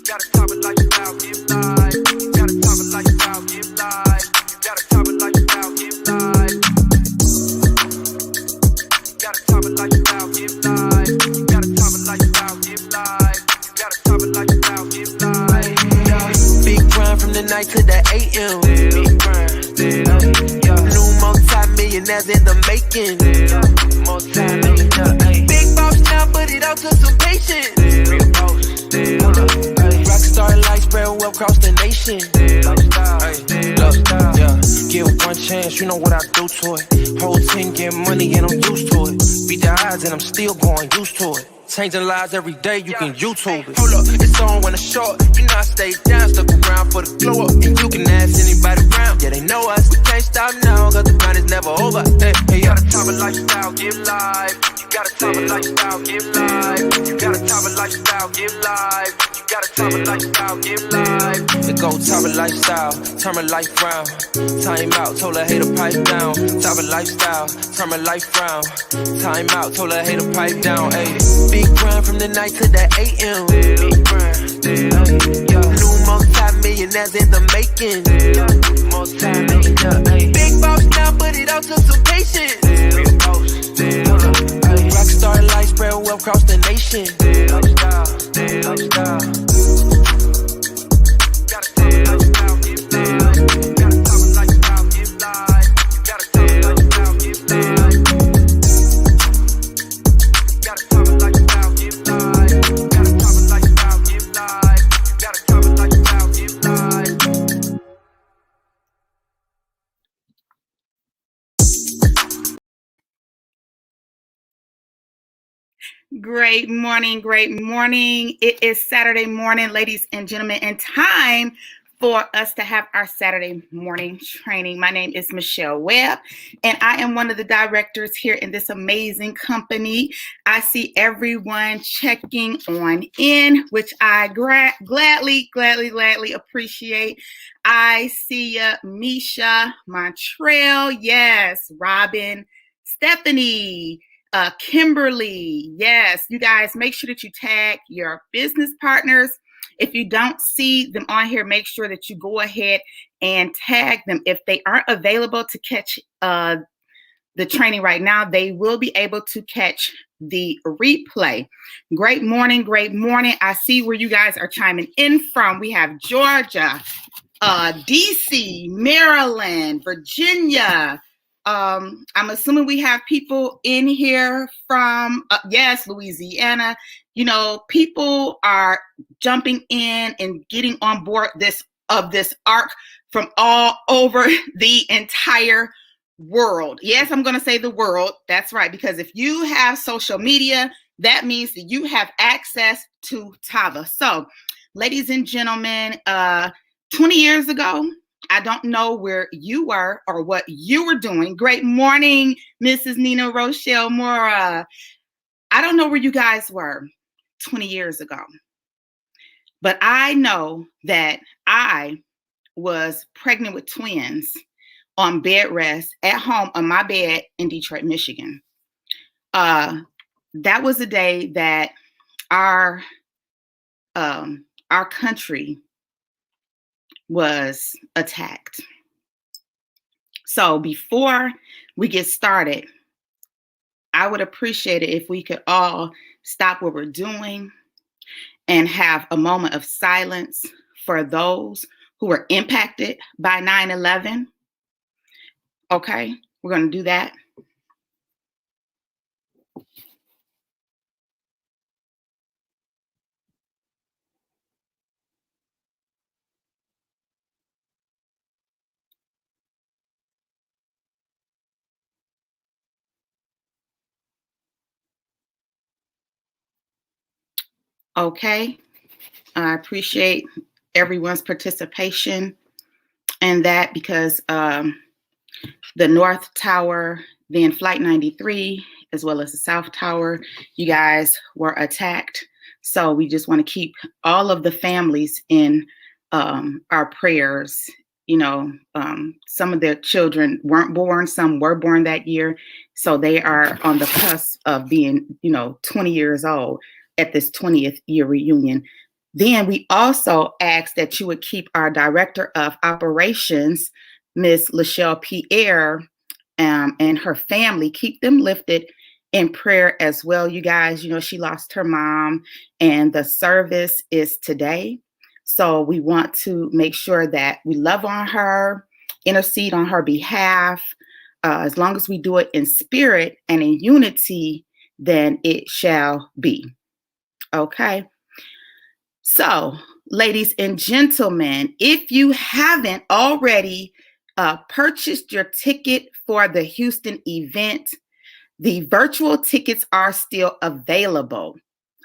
got a Tava lifestyle, give life. You got a Tava lifestyle, give life. You got a Tava lifestyle, give life. You got a Tava lifestyle, give life. You got a Tava lifestyle, give life. You got a Tava lifestyle, give life. Big grind from the night to the AM. Big grind, new multi-millionaires in the making. Multi-millionaire, big boss now, but it all took some patience. Rockstar life spread well across the nation. Yeah, give one chance, you know what I do to it. Whole team get money and I'm used to it. Beat the odds and I'm still going used to it. Changing lives every day, you can YouTube it. Hold up, it's on when it's short. You know I stay down, stuck around for the glow up. And you can ask anybody around, yeah, they know us. Can't stop now, cause the grind is never over. Hey, got a Tava lifestyle, give life. You got a Tava lifestyle, give life. You got a Tava lifestyle, give life. You got a Tava lifestyle, give life. The go Tava lifestyle, turn my life round. Time out, told her hater pipe down. Tava lifestyle, turn my life round. Time out, told her hater pipe down. Hey, big grind from the night to the AM. Big grind, new multi-millionaires in the making. Multi-millionaire, big boss now, but it all took some patience. Rockstar life spread well across the nation. Great morning, great morning. It is Saturday morning, ladies and gentlemen, and time for us to have our Saturday morning training. My name is Michelle Webb, and I am one of the directors here in this amazing company. I see everyone checking on in, which I gladly appreciate. I see Misha, Montreal, yes, Robin, Stephanie, Kimberly, yes, you guys make sure that you tag your business partners. If you don't see them on here, make sure that you go ahead and tag them. If they aren't available to catch the training right now, they will be able to catch the replay. Great morning, great morning. I see where you guys are chiming in from. We have Georgia, DC, Maryland, Virginia. I'm assuming we have people in here from, yes, Louisiana. You know, people are jumping in and getting on board this arc from all over the entire world. Yes, I'm going to say the world. That's right. Because if you have social media, that means that you have access to Tava. So, ladies and gentlemen, 20 years ago, I don't know where you were or what you were doing. Great morning, Mrs. Nina Rochelle Mora. I don't know where you guys were 20 years ago, but I know that I was pregnant with twins on bed rest at home on my bed in Detroit, Michigan. That was the day that our country was attacked. So before we get started, I would appreciate it if we could all stop what we're doing and have a moment of silence for those who were impacted by 9/11. Okay, we're going to do that. Okay, I appreciate everyone's participation in that because the North Tower, then Flight 93, as well as the South Tower, you guys were attacked. So we just want to keep all of the families in our prayers. You know, some of their children weren't born, some were born that year. So they are on the cusp of being, 20 years old at this 20th year reunion. Then we also ask that you would keep our Director of Operations, Ms. Lachelle Pierre, and her family, keep them lifted in prayer as well. You guys, she lost her mom, and the service is today. So we want to make sure that we love on her, intercede on her behalf. As long as we do it in spirit and in unity, then it shall be. Okay. So, ladies and gentlemen, if you haven't already purchased your ticket for the Houston event, the virtual tickets are still available.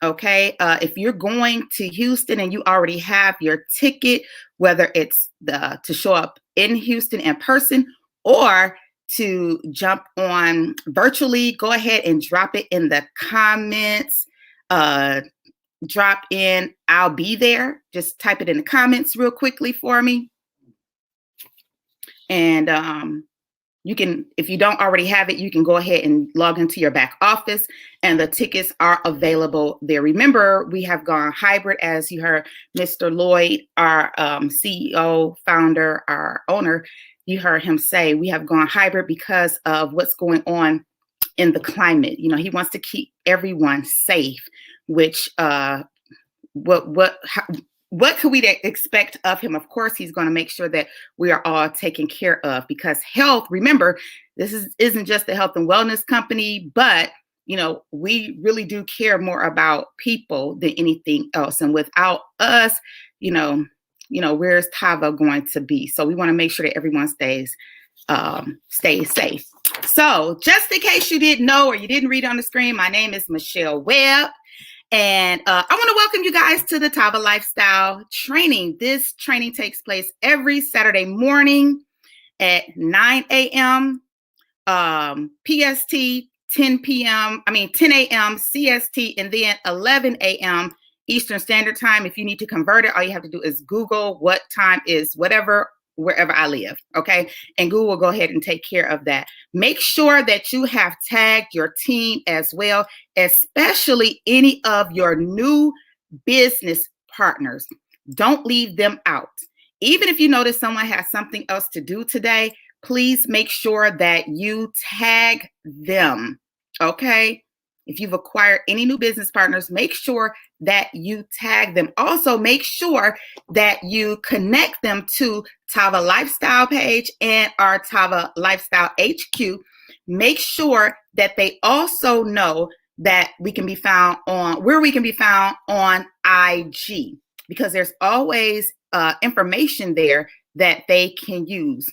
Okay. If you're going to Houston and you already have your ticket, whether it's to show up in Houston in person or to jump on virtually, go ahead and drop it in the comments. Drop in, I'll be there. Just type it in the comments real quickly for me. And you can, if you don't already have it, you can go ahead and log into your back office, and the tickets are available there. Remember, we have gone hybrid, as you heard Mr. Lloyd, our CEO, founder, our owner, you heard him say, we have gone hybrid because of what's going on in the climate. He wants to keep everyone safe, which what could we expect of him? Of course, he's going to make sure that we are all taken care of, because health, remember, this isn't just a health and wellness company, but we really do care more about people than anything else. And without us, where's Tava going to be? So we want to make sure that everyone stays safe. So just in case you didn't know or you didn't read on the screen, my name is Michelle Webb. And I want to welcome you guys to the Tava Lifestyle Training. This training takes place every Saturday morning at 9 a.m. PST, 10 a.m. CST, and then 11 a.m. Eastern Standard Time. If you need to convert it, all you have to do is Google what time is whatever, wherever I live, okay? And Google will go ahead and take care of that. Make sure that you have tagged your team as well, especially any of your new business partners. Don't leave them out. Even if you notice someone has something else to do today, please make sure that you tag them, okay? If you've acquired any new business partners, make sure that you tag them. Also, make sure that you connect them to Tava Lifestyle page and our Tava Lifestyle HQ. Make sure that they also know that we can be found on IG, because there's always information there that they can use.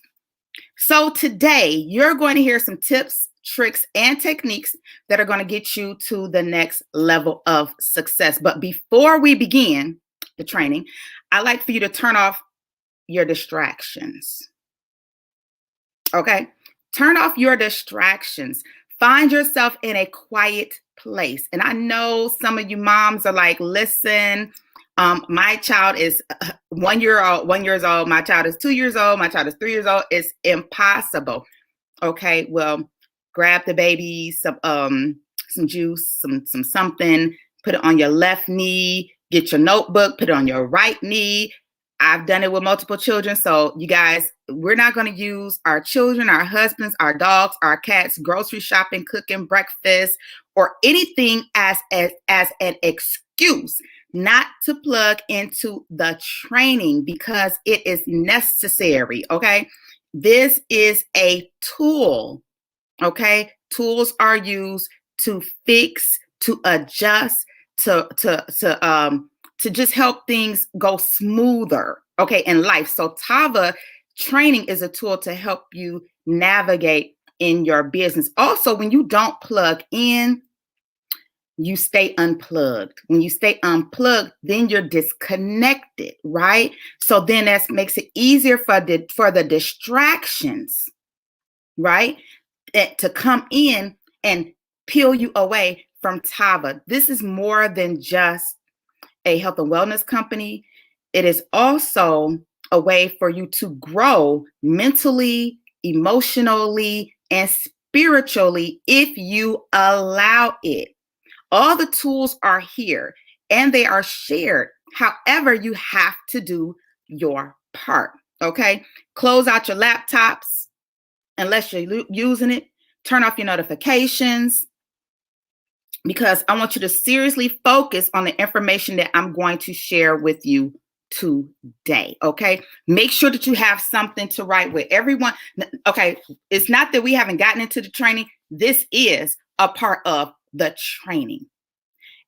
So today you're going to hear some tips, tricks, and techniques that are going to get you to the next level of success. But before we begin the training, I'd like for you to turn off your distractions. Okay? Turn off your distractions. Find yourself in a quiet place. And I know some of you moms are like, listen, my child is 1 year old, my child is 2 years old, my child is 3 years old. It's impossible. Okay, well, grab the baby, some juice, some something, put it on your left knee, get your notebook, put it on your right knee. I've done it with multiple children. So you guys, we're not going to use our children, our husbands, our dogs, our cats, grocery shopping, cooking, breakfast, or anything as an excuse not to plug into the training, because it is necessary. Okay. This is a tool. Okay. Tools are used to fix, to adjust, to just help things go smoother, okay, in life. So Tava training is a tool to help you navigate in your business. Also, when you don't plug in, you stay unplugged. When you stay unplugged, then you're disconnected, right? So then that makes it easier for the distractions, right, to come in and peel you away from Tava. This is more than just a health and wellness company. It is also a way for you to grow mentally, emotionally, and spiritually if you allow it. All the tools are here and they are shared However, you have to do your part, okay? Close out your laptops unless you're using it. Turn off your notifications, because I want you to seriously focus on the information that I'm going to share with you today, okay? Make sure that you have something to write with. Everyone, okay, it's not that we haven't gotten into the training. This is a part of the training.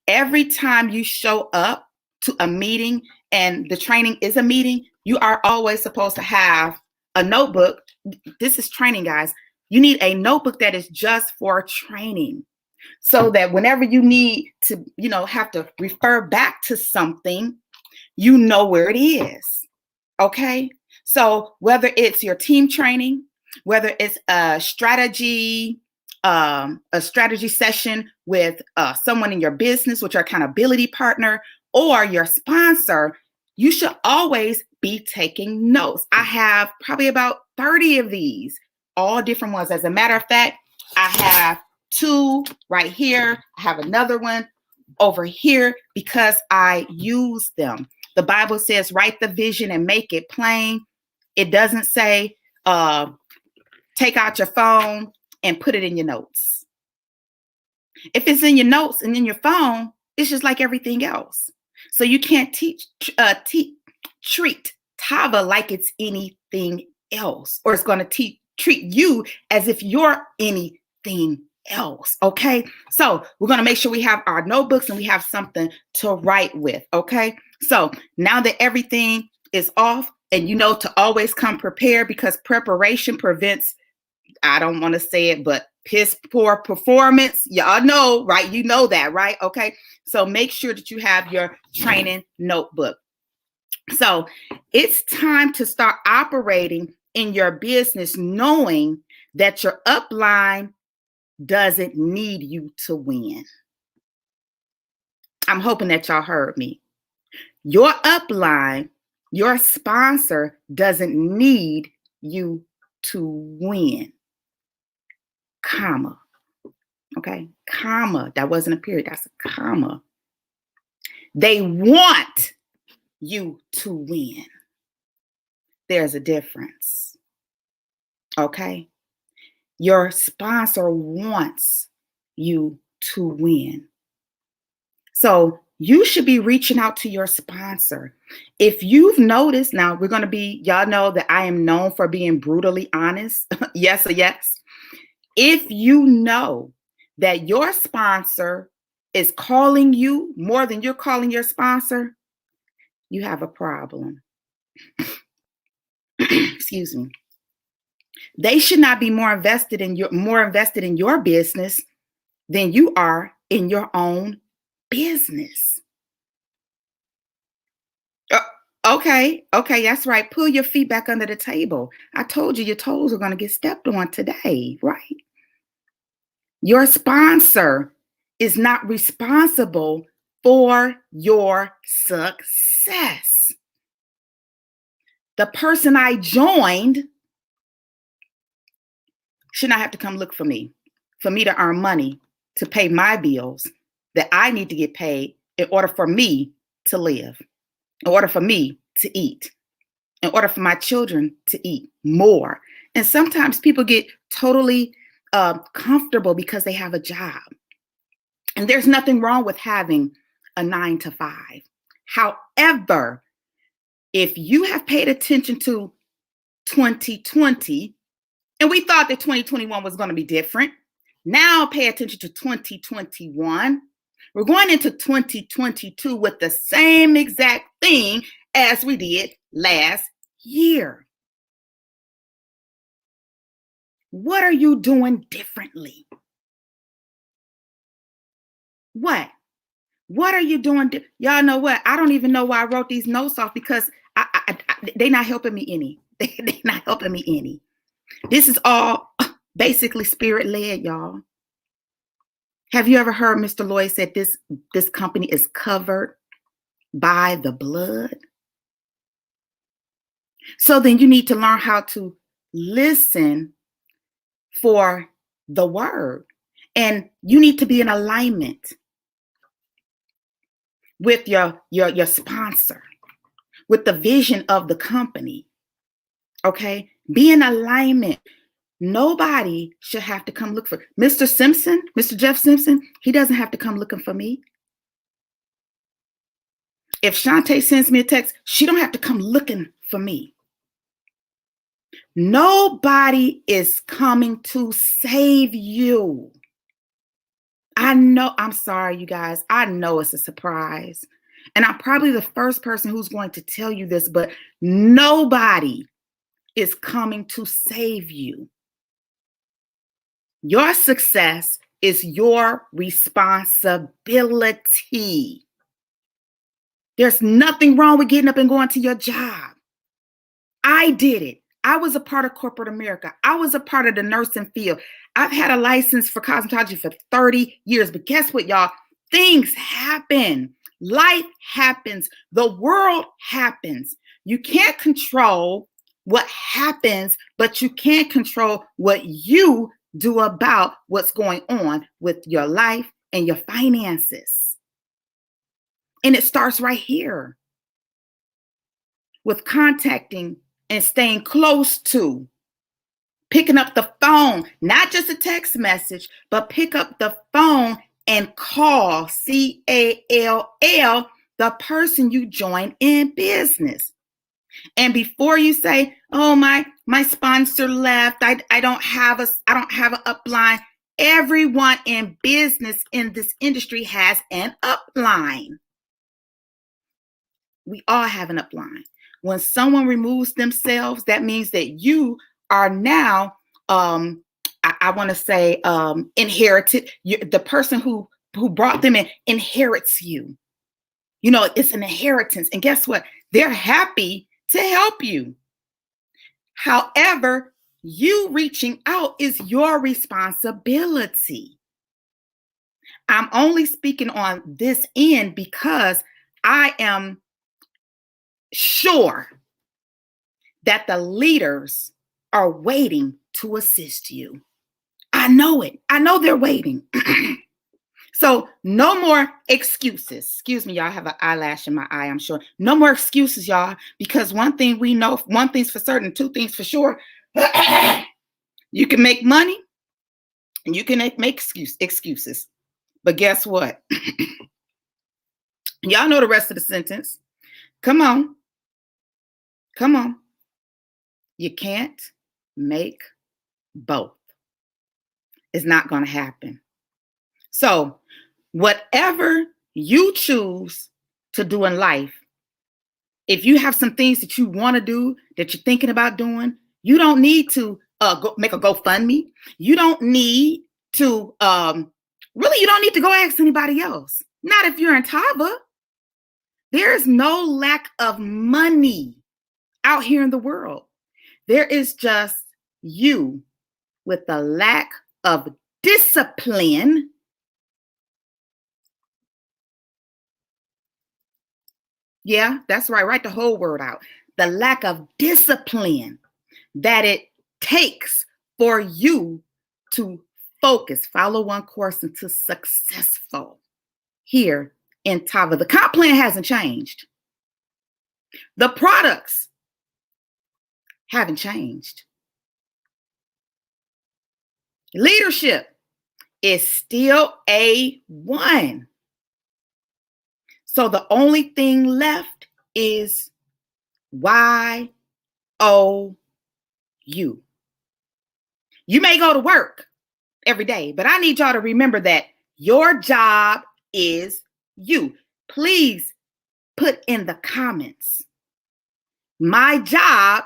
Every time you show up to a meeting, and the training is a meeting, you are always supposed to have a notebook. This is training, guys. You need a notebook that is just for training, so that whenever you need to, have to refer back to something, you know where it is. Okay. So whether it's your team training, whether it's a strategy session with someone in your business, with your accountability partner, or your sponsor, you should always be taking notes. I have probably about 30 of these, all different ones. As a matter of fact, I have 2 right here. I have another one over here because I use them. The Bible says, write the vision and make it plain. It doesn't say, take out your phone and put it in your notes. If it's in your notes and in your phone, it's just like everything else. So you can't treat Tava like it's anything else, or it's going to treat you as if you're anything else. Okay. So we're going to make sure we have our notebooks and we have something to write with. Okay. So now that everything is off, and to always come prepared, because preparation prevents, I don't want to say it, but piss poor performance. Y'all know, right? You know that, right? Okay. So make sure that you have your training notebook. So it's time to start operating in your business, knowing that your upline doesn't need you to win. I'm hoping that y'all heard me. Your upline, your sponsor, doesn't need you to win. Comma. Okay. Comma. That wasn't a period. That's a comma. They want you to win. There's a difference. Okay. Your sponsor wants you to win. So you should be reaching out to your sponsor. If you've noticed, now we're going to y'all know that I am known for being brutally honest. Yes or yes. If you know that your sponsor is calling you more than you're calling your sponsor, you have a problem. Excuse me. They should not be more invested in your business than you are in your own business. Okay, that's right. Pull your feet back under the table. I told you your toes are going to get stepped on today, right? Your sponsor is not responsible for your success. The person I joined should not have to come look for me to earn money to pay my bills that I need to get paid in order for me to live, in order for me to eat, in order for my children to eat more. And sometimes people get totally comfortable because they have a job. And there's nothing wrong with having a 9-to-5. However, if you have paid attention to 2020, and we thought that 2021 was going to be different, now pay attention to 2021. We're going into 2022 with the same exact thing as we did last year. What are you doing differently? What are you doing? Y'all know what? I don't even know why I wrote these notes off, because they're not helping me any. They're not helping me any. This is all basically spirit-led, y'all. Have you ever heard Mr. Lloyd said this company is covered by the blood? So then you need to learn how to listen for the word, and you need to be in alignment. with your sponsor, with the vision of the company. Okay? Be in alignment. Nobody should have to come look for Mr. Simpson, Mr. Jeff Simpson. He doesn't have to come looking for me. If Shantae sends me a text, she don't have to come looking for me. Nobody is coming to save you. I know, I'm sorry, you guys. I know it's a surprise. And I'm probably the first person who's going to tell you this, but nobody is coming to save you. Your success is your responsibility. There's nothing wrong with getting up and going to your job. I did it. I was a part of corporate America. I was a part of the nursing field. I've had a license for cosmetology for 30 years. But guess what, y'all? Things happen. Life happens. The world happens. You can't control what happens, but you can control what you do about what's going on with your life and your finances. And it starts right here with contacting and staying close to, picking up the phone, not just a text message, but pick up the phone and call, CALL, the person you join in business. And before you say, oh, my sponsor left, I don't have an upline. Everyone in business in this industry has an upline. We all have an upline. When someone removes themselves, that means that you are now, I want to say, inherited. The person who brought them in inherits you. You know, it's an inheritance. And guess what? They're happy to help you. However, you reaching out is your responsibility. I'm only speaking on this end because I am sure that the leaders are waiting to assist you. I know it. I know they're waiting. So no more excuses. Excuse me, y'all, I have an eyelash in my eye, I'm sure. No more excuses, y'all, because one thing we know, one thing's for certain, two things for sure. You can make money and you can make excuses. But guess what? Y'all know the rest of the sentence. Come on. Come on. You can't make both. It's not going to happen. So whatever you choose to do in life, if you have some things that you want to do, that you're thinking about doing, you don't need to go make a GoFundMe. You don't need to, really, you don't need to go ask anybody else. Not if you're in Tava. There is no lack of money out here in the world. There is just you with a lack of discipline. Yeah, that's right. Write the whole word out. The lack of discipline that it takes for you to focus, follow one course into successful here in Tava. The comp plan hasn't changed. The products haven't changed. Leadership is still A1. So the only thing left is YOU. You may go to work every day, but I need y'all to remember that your job is you. Please put in the comments, my job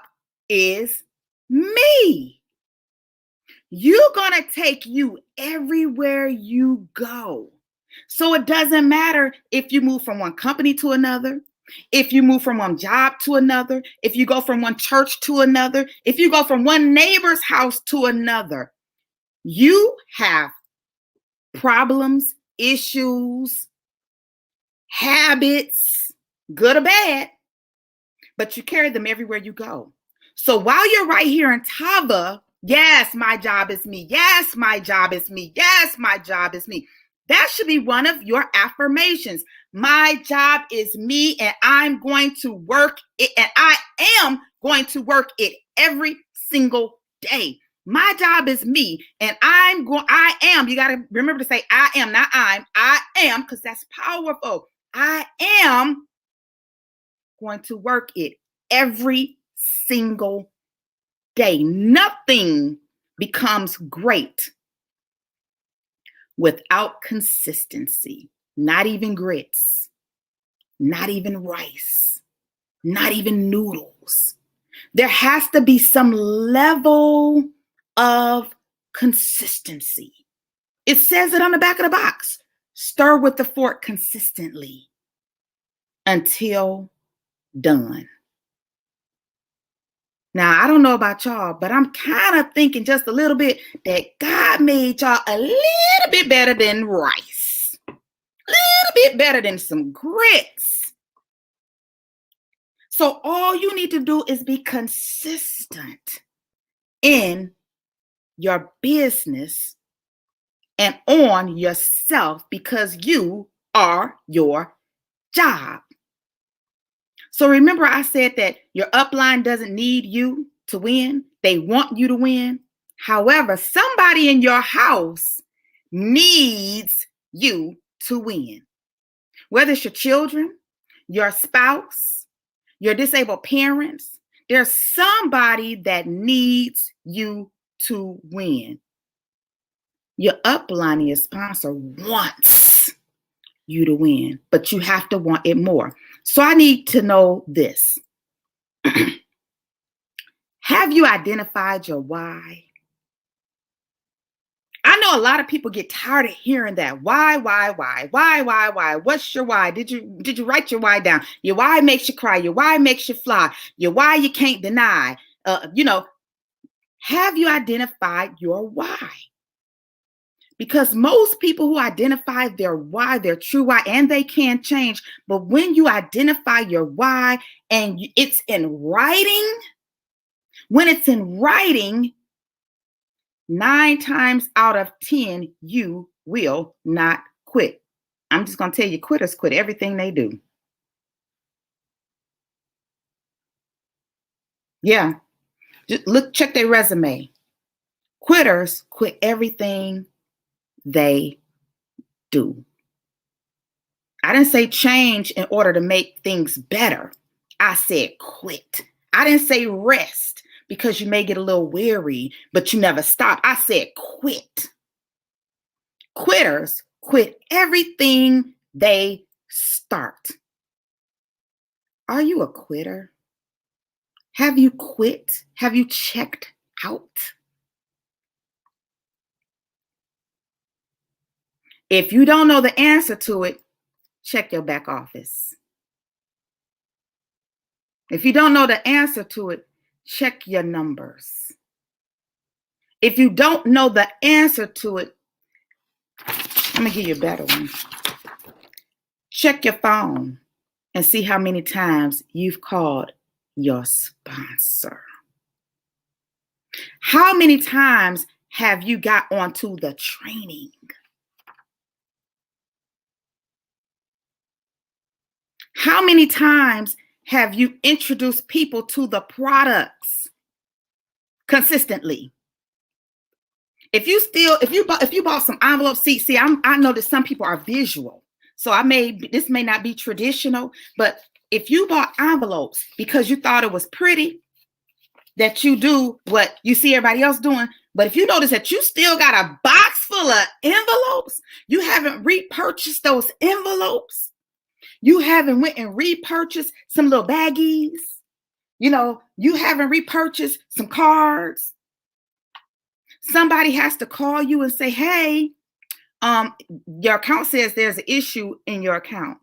is me. You're going to take you everywhere you go. So it doesn't matter if you move from one company to another, if you move from one job to another, if you go from one church to another, if you go from one neighbor's house to another. You have problems, issues, habits, good or bad, but you carry them everywhere you go. So while you're right here in Tava, yes, my job is me. Yes, my job is me. Yes, my job is me. That should be one of your affirmations. My job is me, and I'm going to work it, and I am going to work it every single day. My job is me, and I am. You got to remember to say I am, not I am, because that's powerful. I am going to work it every single day. Nothing becomes great without consistency. Not even grits, not even rice, not even noodles. There has to be some level of consistency. It says it on the back of the box. Stir with the fork consistently until done. Now, I don't know about y'all, but I'm kind of thinking just a little bit that God made y'all a little bit better than rice, a little bit better than some grits. So all you need to do is be consistent in your business and on yourself, because you are your job. So remember, I said that your upline doesn't need you to win. They want you to win. However, somebody in your house needs you to win. Whether it's your children, your spouse, your disabled parents, there's somebody that needs you to win. Your upline, your sponsor, wants you to win, but you have to want it more. So I need to know this. Have you identified your why? I know a lot of people get tired of hearing that. Why? What's your why? Did you write your why down? Your why makes you cry. Your why makes you fly. Your why you can't deny. Have you identified your why? Because most people who identify their why, their true why, and they can change, but when you identify your why and it's in writing, when it's in writing, 9 times out of 10, you will not quit. I'm just going to tell you, quitters quit everything they do. Yeah. Just check their resume. Quitters quit everything they do. I didn't say change in order to make things better. I said quit. I didn't say rest because you may get a little weary, but you never stop. I said quit. Quitters quit everything they start. Are you a quitter? Have you quit? Have you checked out? If you don't know the answer to it, check your back office. If you don't know the answer to it, check your numbers. If you don't know the answer to it, I'm going to give you a better one. Check your phone and see how many times you've called your sponsor. How many times have you got onto the training? How many times have you introduced people to the consistently? If you bought some envelopes, see, I know that some people are visual, so this may not be traditional, but if you bought envelopes because you thought it was pretty, that you do what you see everybody else doing, but if you notice that you still got a box full of envelopes, you haven't repurchased those envelopes, you haven't went and repurchased some little baggies, you haven't repurchased some cards. Somebody has to call you and say, hey, your account says there's an issue in your account.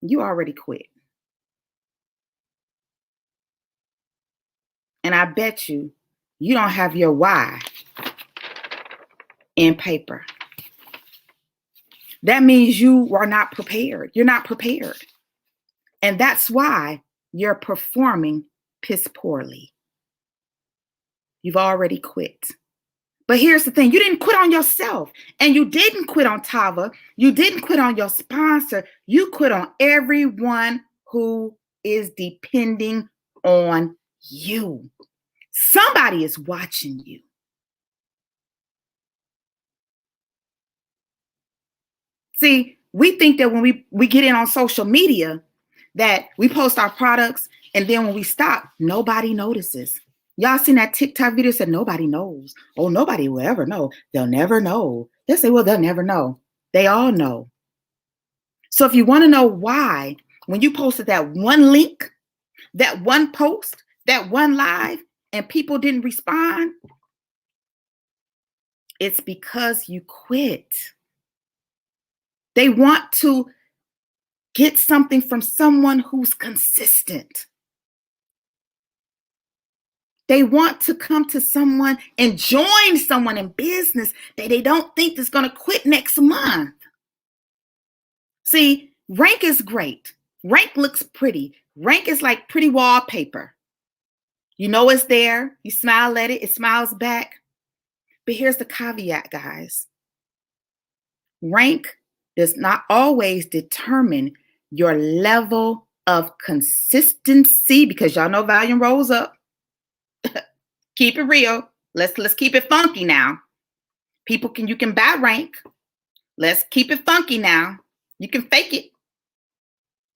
You already quit. And I bet you don't have your why in paper. That means you are not prepared. You're not prepared. And that's why you're performing piss poorly. You've already quit. But here's the thing. You didn't quit on yourself, and you didn't quit on Tava. You didn't quit on your sponsor. You quit on everyone who is depending on you. Somebody is watching you. See, we think that when we get in on social media, that we post our products, and then when we stop, nobody notices. Y'all seen that TikTok video said nobody knows. Oh, nobody will ever know. They'll never know. They'll say, well, they'll never know. They all know. So if you want to know why, when you posted that one link, that one post, that one live, and people didn't respond, it's because you quit. They want to get something from someone who's consistent. They want to come to someone and join someone in business that they don't think is going to quit next month. See, rank is great. Rank looks pretty. Rank is like pretty wallpaper. You know it's there. You smile at it. It smiles back. But here's the caveat, guys. Rank does not always determine your level of consistency, because y'all know volume rolls up. Keep it real. Let's keep it funky now. You can buy rank. Let's keep it funky now. You can fake it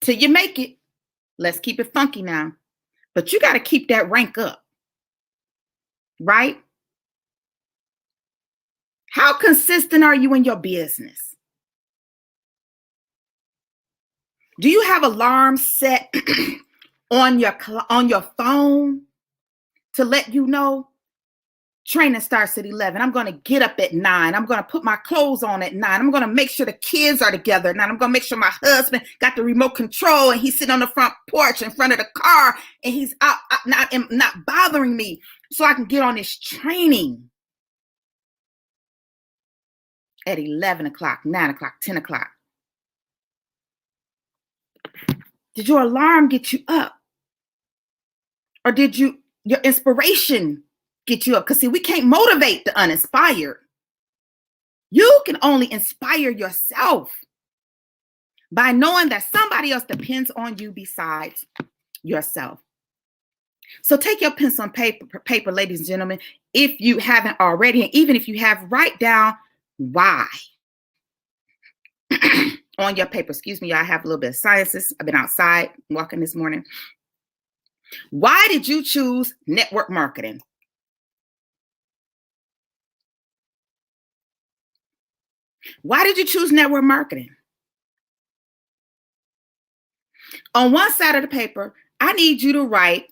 till you make it. Let's keep it funky now. But you got to keep that rank up. Right? How consistent are you in your business? Do you have alarms set on your phone to let you know training starts at 11? I'm going to get up at 9. I'm going to put my clothes on at 9. I'm going to make sure the kids are together. Now I'm going to make sure my husband got the remote control and he's sitting on the front porch in front of the car and he's out not bothering me so I can get on this training at 11 o'clock, 9 o'clock, 10 o'clock. Did your alarm get you up? Or did your inspiration get you up? Because see, we can't motivate the uninspired. You can only inspire yourself by knowing that somebody else depends on you besides yourself. So take your pencil and paper, ladies and gentlemen, if you haven't already, and even if you have, write down why on your paper. Excuse me, I have a little bit of sciences. I've been outside walking this morning. Why did you choose network marketing? Why did you choose network marketing? On one side of the paper, I need you to write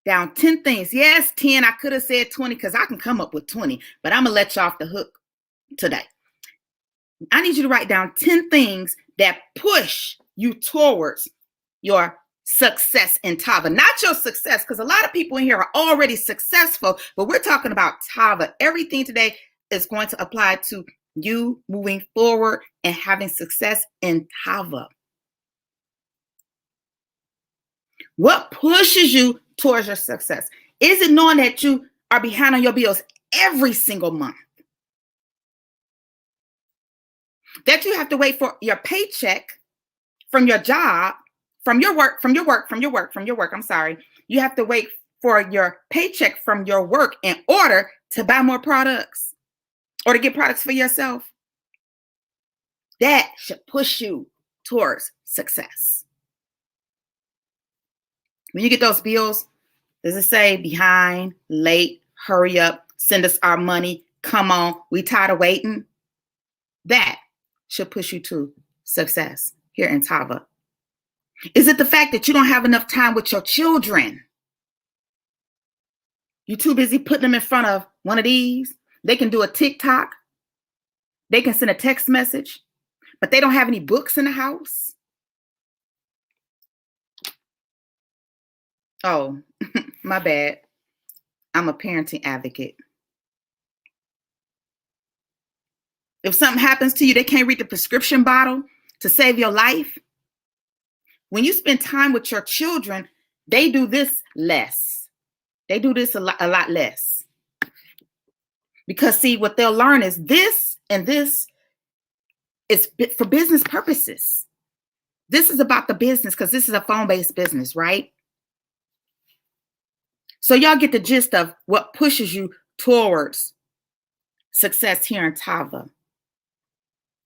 down 10 things. Yes, 10. I could have said 20 because I can come up with 20, but I'm going to let you off the hook today. I need you to write down 10 things that push you towards your success in Tava. Not your success, because a lot of people in here are already successful, but we're talking about Tava. Everything today is going to apply to you moving forward and having success in Tava. What pushes you towards your success? Is it knowing that you are behind on your bills every single month? That you have to wait for your paycheck from your job, from your work. I'm sorry. You have to wait for your paycheck from your work in order to buy more products or to get products for yourself. That should push you towards success. When you get those bills, does it say behind, late, hurry up, send us our money, come on, we tired of waiting? That should push you to success here in Tava. Is it the fact that you don't have enough time with your children? You're too busy putting them in front of one of these. They can do a TikTok. They can send a text message, but they don't have any books in the house. Oh, my bad. I'm a parenting advocate. If something happens to you, they can't read the prescription bottle to save your life. When you spend time with your children, they do this less. They do this a lot less. Because see, what they'll learn is this and this is for business purposes. This is about the business because this is a phone-based business, right? So y'all get the gist of what pushes you towards success here in Tava.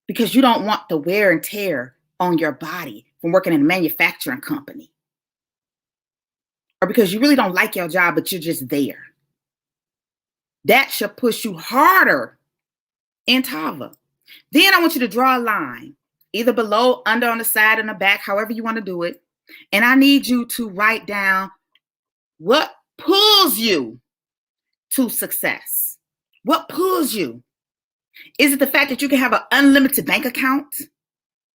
Because you don't want the wear and tear on your body from working in a manufacturing company. Or because you really don't like your job, but you're just there. That should push you harder in Tava. Then I want you to draw a line, either below, under, on the side, and the back, however you want to do it. And I need you to write down what pulls you to success. What pulls you? Is it the fact that you can have an unlimited bank account?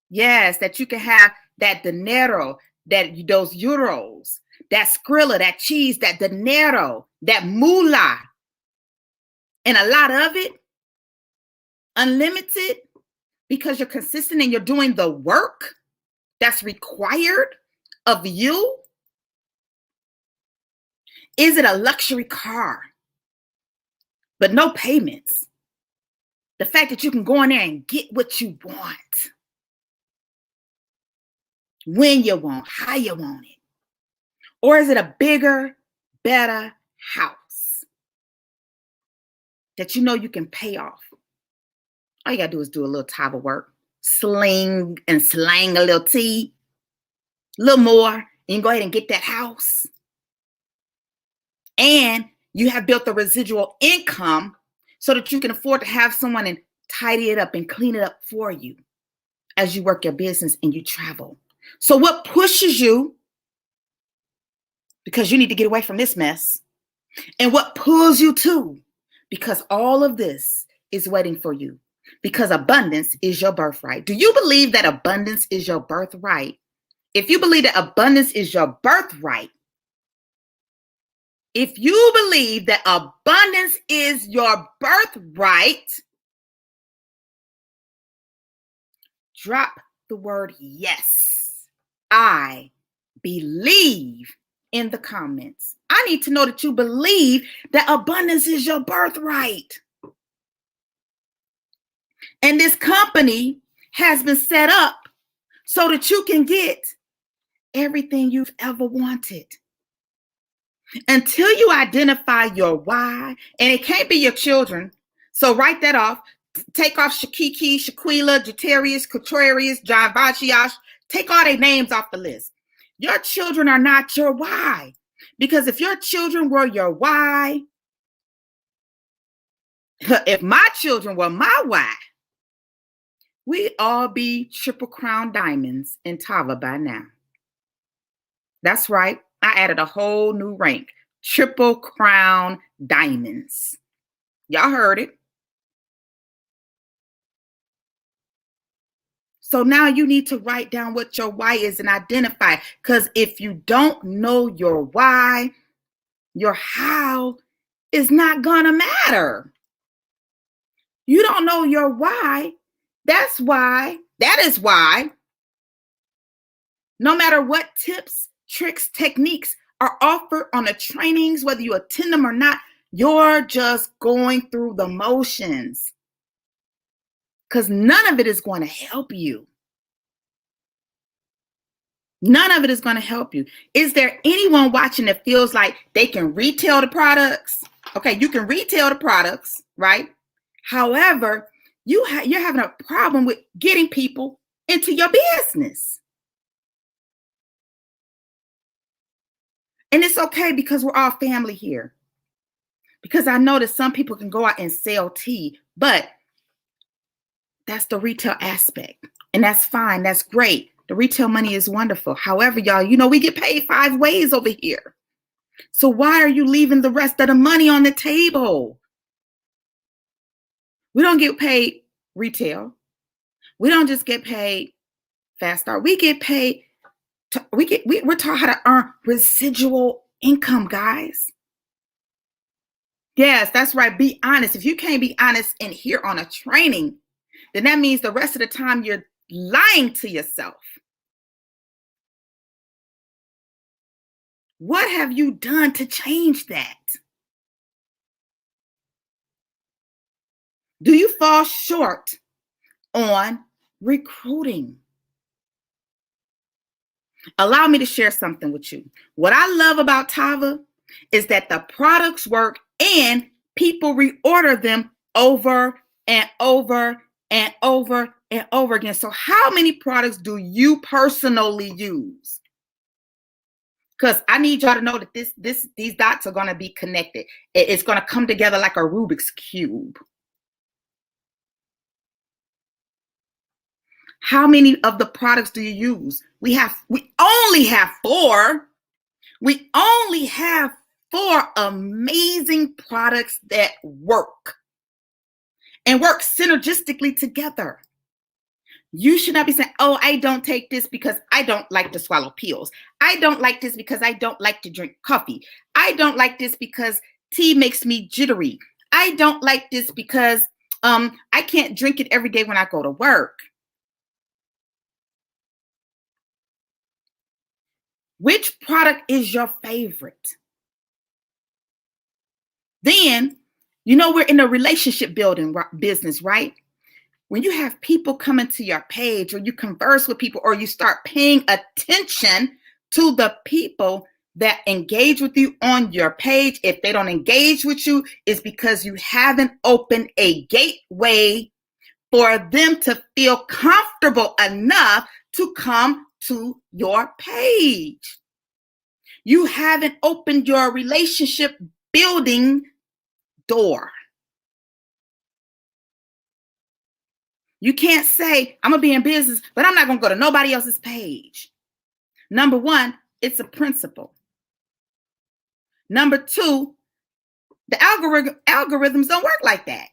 Yes, that you can have that dinero, those euros, that skrilla, that cheese, that dinero, that moolah, and a lot of it, unlimited, because you're consistent and you're doing the work that's required of you? Is it a luxury car, but no payments? The fact that you can go in there and get what you want, when you want, how you want it? Or is it a bigger, better house that you know you can pay off? All you gotta do is do a little Tava work, sling a little tea, a little more, and you can go ahead and get that house. And you have built the residual income so that you can afford to have someone and tidy it up and clean it up for you as you work your business and you travel. So what pushes you? Because you need to get away from this mess. And what pulls you too? Because all of this is waiting for you. Because abundance is your birthright. Do you believe that abundance is your birthright? If you believe that abundance is your birthright, if you believe that abundance is your birthright, drop the word yes. I believe in the comments. I need to know that you believe that abundance is your birthright. And this company has been set up so that you can get everything you've ever wanted. Until you identify your why, and it can't be your children. So write that off. Take off Shakiki, Shaquila, Jatarius, Cotrarius, John Bachiash. Take all their names off the list. Your children are not your why. Because if your children were your why, if my children were my why, we'd all be triple crown diamonds in Tava by now. That's right. I added a whole new rank. Triple crown diamonds. Y'all heard it. So now you need to write down what your why is and identify. Because if you don't know your why, your how is not going to matter. You don't know your why. That is why, no matter what tips, tricks, techniques are offered on the trainings, whether you attend them or not, you're just going through the motions. Because none of it is going to help you. None of it is going to help you. Is there anyone watching that feels like they can retail the products? Okay, you can retail the products, right? However, you're having a problem with getting people into your business. And it's okay because we're all family here. Because I know that some people can go out and sell tea, but that's the retail aspect. And that's fine. That's great. The retail money is wonderful. However, y'all, we get paid 5 ways over here. So why are you leaving the rest of the money on the table? We don't get paid retail. We don't just get paid fast start. We get paid. We're taught how to earn residual income, guys. Yes, that's right. Be honest. If you can't be honest in here on a training, then that means the rest of the time you're lying to yourself. What have you done to change that? Do you fall short on recruiting? Allow me to share something with you. What I love about Tava is that the products work and people reorder them over and over and over and over again. So how many products do you personally use? Because I need y'all to know that these dots are going to be connected. It's going to come together like a Rubik's Cube. How many of the products do you use? We only have 4. We only have 4 amazing products that work and work synergistically together. You should not be saying, oh, I don't take this because I don't like to swallow pills. I don't like this because I don't like to drink coffee. I don't like this because tea makes me jittery. I don't like this because I can't drink it every day when I go to work. Which product is your favorite? Then, we're in a relationship building business, right? When you have people coming to your page, or you converse with people, or you start paying attention to the people that engage with you on your page, if they don't engage with you, it's because you haven't opened a gateway for them to feel comfortable enough to come to your page. You haven't opened your relationship building door. You can't say, I'm going to be in business, but I'm not going to go to nobody else's page. Number 1, it's a principle. Number 2, the algorithms don't work like that.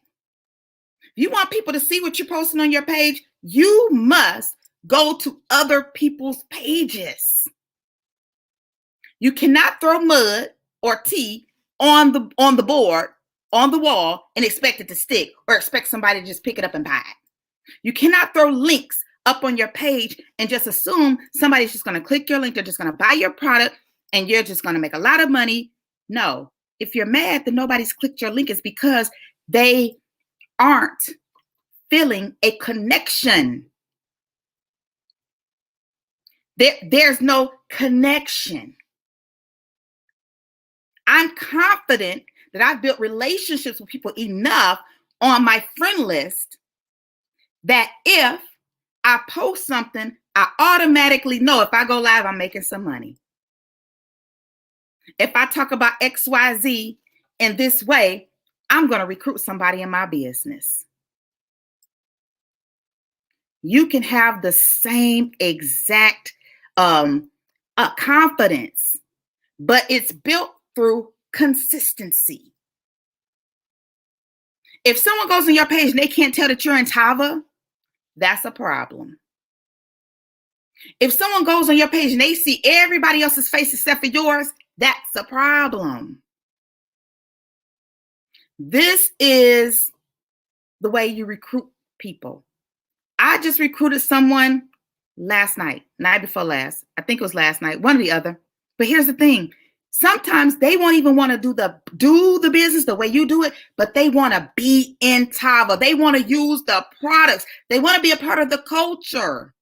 If you want people to see what you're posting on your page, you must go to other people's pages. You cannot throw mud or tea on the board, on the wall, and expect it to stick, or expect somebody to just pick it up and buy it. You cannot throw links up on your page and just assume somebody's just going to click your link. They're just going to buy your product and you're just going to make a lot of money. No, if you're mad that nobody's clicked your link, it's because they aren't feeling a connection. There's no connection. I'm confident that I've built relationships with people enough on my friend list that if I post something, I automatically know if I go live, I'm making some money. If I talk about XYZ in this way, I'm going to recruit somebody in my business. You can have the same exact confidence, but it's built through consistency. If someone goes on your page and they can't tell that you're in Tava, that's a problem. If someone goes on your page and they see everybody else's face except for yours, that's a problem. This is the way you recruit people. I just recruited someone last night before last. I think it was last night, one or the other. But here's the thing. Sometimes they won't even want to do the business the way you do it, but they want to be in Tava. They want to use the products. They want to be a part of the culture.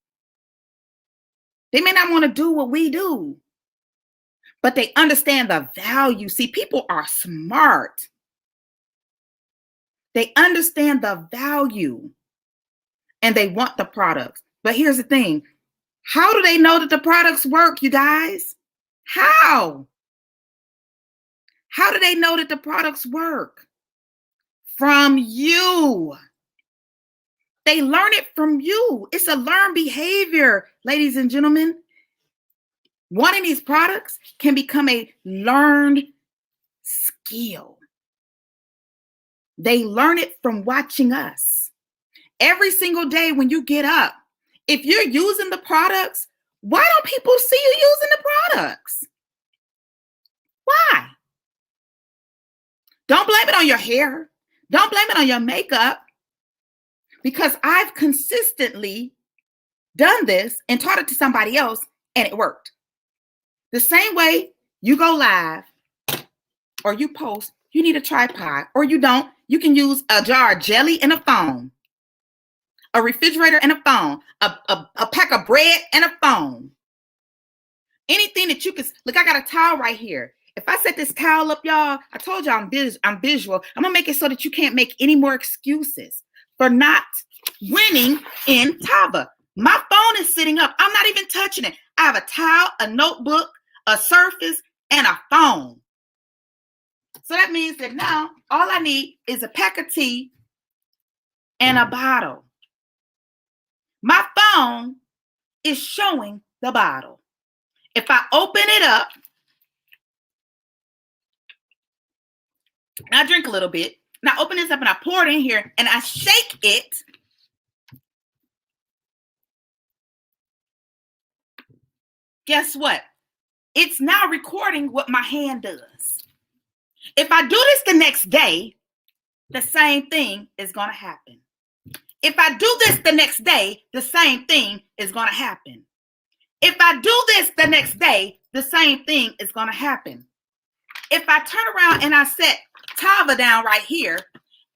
They may not want to do what we do, but they understand the value. See, people are smart. They understand the value and they want the products. But here's the thing. How do they know that the products work, you guys? How? How do they know that the products work? From you. They learn it from you. It's a learned behavior, ladies and gentlemen. Wanting these products can become a learned skill. They learn it from watching us. Every single day when you get up, if you're using the products, why don't people see you using the products? Why? Don't blame it on your hair. Don't blame it on your makeup. Because I've consistently done this and taught it to somebody else and it worked. The same way you go live or you post, you need a tripod, or you don't, You can use a jar of jelly and a phone, a refrigerator and a phone, a pack of bread and a phone. Anything that you can, look, I got a towel right here. If I set this towel up, y'all, I told y'all I'm visual. I'm going to make it so that you can't make any more excuses for not winning in Tava. My phone is sitting up. I'm not even touching it. I have a towel, a notebook, a surface, and a phone. So that means that now all I need is a pack of tea and a bottle. My phone is showing the bottle. If I open it up, and I drink a little bit, and I open this up and I pour it in here and I shake it, guess what? It's now recording what my hand does. If I do this the next day, the same thing is going to happen. If I do this the next day, the same thing is going to happen. If I do this the next day, the same thing is going to happen. If I turn around and I set Tava down right here,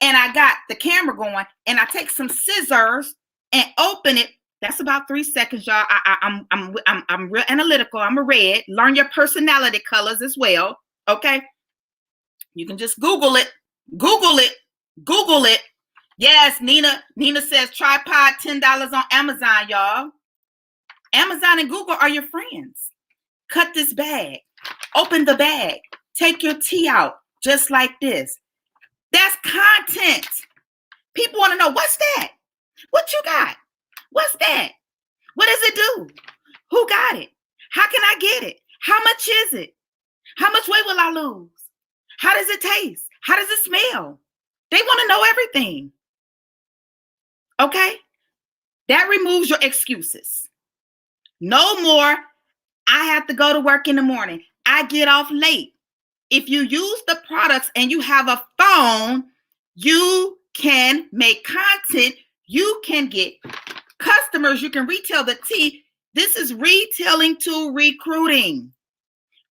and I got the camera going, and I take some scissors and open it, that's about 3 seconds, y'all. I'm real analytical. I'm a red. Learn your personality colors as well. Okay. You can just Google it. Google it. Google it. Yes, Nina says tripod $10 on Amazon, y'all. Amazon and Google are your friends. Cut this bag. Open the bag. Take your tea out just like this. That's content. People want to know, what's that? What you got? What's that? What does it do? Who got it? How can I get it? How much is it? How much weight will I lose? How does it taste? How does it smell? They want to know everything. Okay? That removes your excuses. No more, I have to go to work in the morning. I get off late. If you use the products and you have a phone, you can make content. You can get customers. You can retail the tea. This is retailing to recruiting.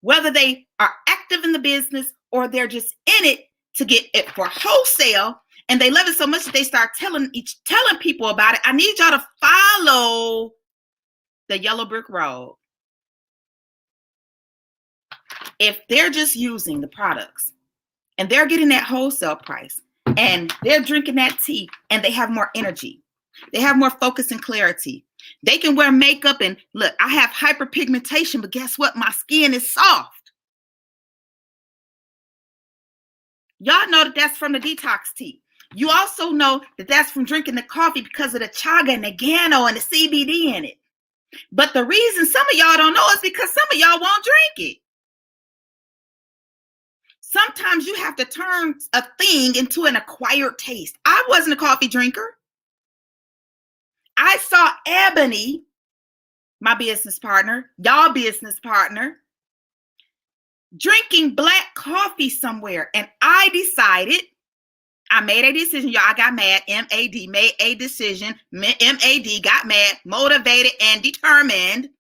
Whether they are active in the business or they're just in it to get it for wholesale, and they love it so much that they start telling people about it. I need y'all to follow the yellow brick road. If they're just using the products and they're getting that wholesale price and they're drinking that tea and they have more energy, they have more focus and clarity. They can wear makeup and look, I have hyperpigmentation, but guess what? My skin is soft. Y'all know that that's from the detox tea. You also know that that's from drinking the coffee because of the chaga and the gano and the CBD in it. But the reason some of y'all don't know is because some of y'all won't drink it. Sometimes you have to turn a thing into an acquired taste. I wasn't a coffee drinker. I saw Ebony, my business partner, y'all business partner, drinking black coffee somewhere. And I decided, I made a decision. Y'all, I got mad. M-A-D, made a decision. M-A-D, got mad, motivated, and determined.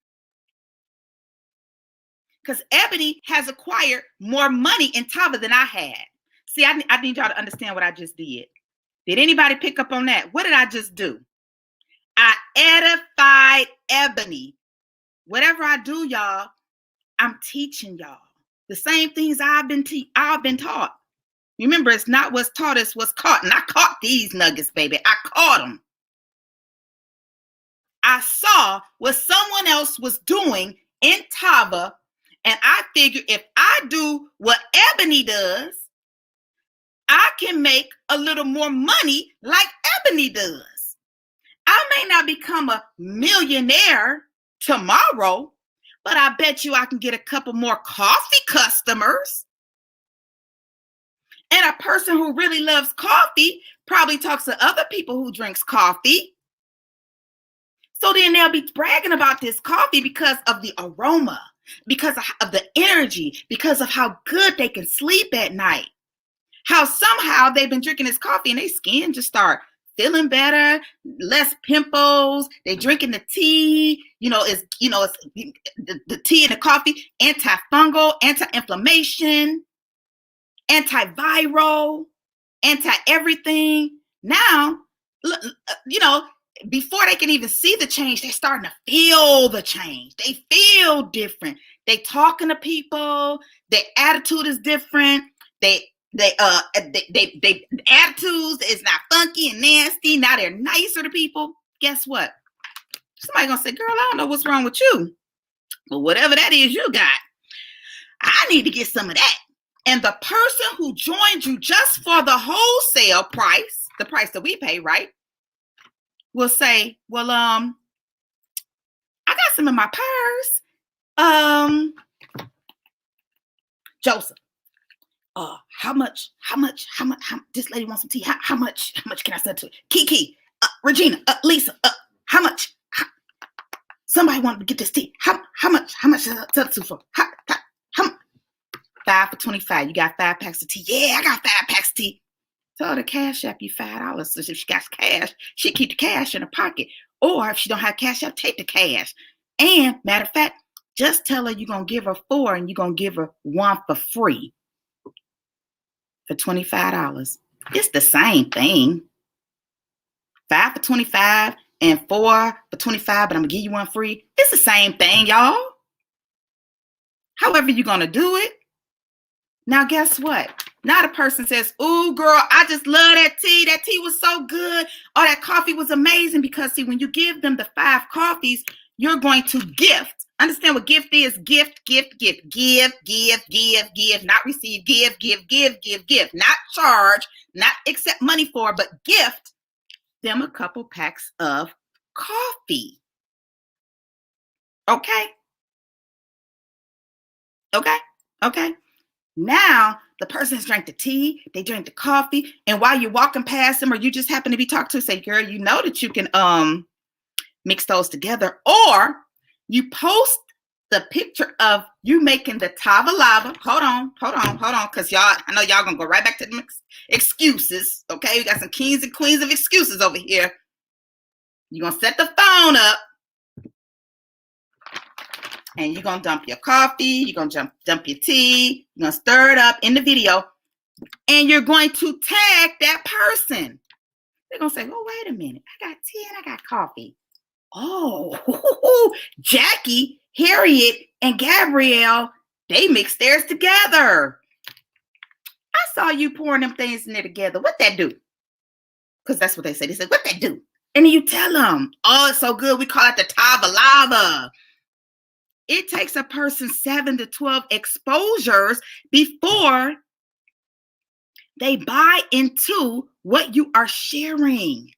Because Ebony has acquired more money in Tava than I had. See, I need y'all to understand what I just did. Did anybody pick up on that? What did I just do? I edified Ebony. Whatever I do, y'all, I'm teaching y'all the same things I've been taught. Remember, it's not what's taught, it's what's caught. And I caught these nuggets, baby. I caught them. I saw what someone else was doing in Tava, and I figured if I do what Ebony does, I can make a little more money like Ebony does. I may not become a millionaire tomorrow, but I bet you I can get a couple more coffee customers. And a person who really loves coffee probably talks to other people who drinks coffee. So then they'll be bragging about this coffee because of the aroma, because of the energy, because of how good they can sleep at night. How somehow they've been drinking this coffee and their skin just start feeling better, less pimples. They drinking the tea, it's the tea and the coffee, antifungal, anti-inflammation, antiviral. anti-everything. Now, before they can even see the change, they're starting to feel the change. They feel different. They talking to people. Their attitude is different. They attitudes is not funky and nasty. Now they're nicer to people. Guess what? Somebody gonna say, girl, I don't know what's wrong with you. Well, whatever that is you got, I need to get some of that. And the person who joined you just for the wholesale price, the price that we pay, right, will say, well, I got some in my purse. Joseph, how much, this lady wants some tea. How much can I sell to it? Kiki, Regina, Lisa, how much? Somebody wanted to get this tea. How much should I sell it to for? How much? 5 for $25. You got 5 packs of tea. Yeah, I got 5 packs of tea. Tell her to cash up you $5. So if she got cash, she'll keep the cash in her pocket. Or if she don't have cash up, take the cash. And matter of fact, just tell her you're going to give her 4 and you're going to give her 1 for free for $25. It's the same thing. 5 for $25 and 4 for $25, but I'm going to give you 1 free. It's the same thing, y'all. However you're going to do it. Now, guess what? Now the person says, ooh, girl, I just love that tea. That tea was so good. Oh, that coffee was amazing. Because, see, when you give them the 5 coffees, you're going to gift. Understand what gift is? Gift. Give, not receive, give. Not charge, not accept money for, but gift them a couple packs of coffee. Okay? Now, the person has drank the tea, they drank the coffee, and while you're walking past them or you just happen to be talking to, say, girl, you know that you can mix those together. Or you post the picture of you making the Tava lava. Hold on, because y'all, I know y'all gonna go right back to the excuses, okay? We got some kings and queens of excuses over here. You're gonna set the phone up, and you're going to dump your coffee, you're going to dump your tea, you're going to stir it up in the video, and you're going to tag that person. They're going to say, oh, wait a minute, I got tea and I got coffee. Oh, Jackie, Harriet, and Gabrielle, they mixed theirs together. I saw you pouring them things in there together. What that do? Because that's what they say. They said, what that do? And then you tell them, oh, it's so good, we call it the Tava lava. It takes a person 7 to 12 exposures before they buy into what you are sharing.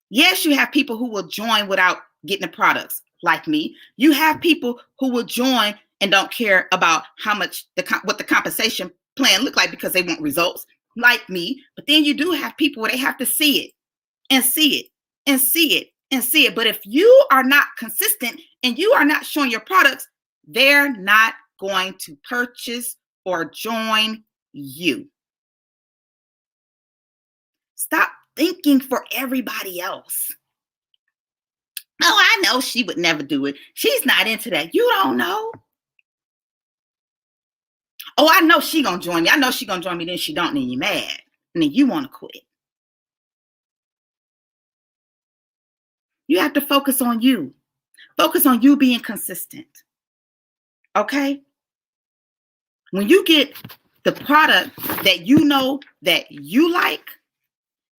Yes, you have people who will join without getting the products, like me. You have people who will join and don't care about how much what the compensation plan look like because they want results, like me. But then you do have people where they have to see it and see it and see it and see it. But if you are not consistent and you are not showing your products, they're not going to purchase or join you. Stop thinking for everybody else. Oh, I know she would never do it. She's not into that. You don't know. Oh, I know she gonna join me. I know she gonna join me. Then she don't, then you're mad. And then you want to quit. You have to focus on you. Focus on you being consistent. Okay? When you get the product that you know that you like,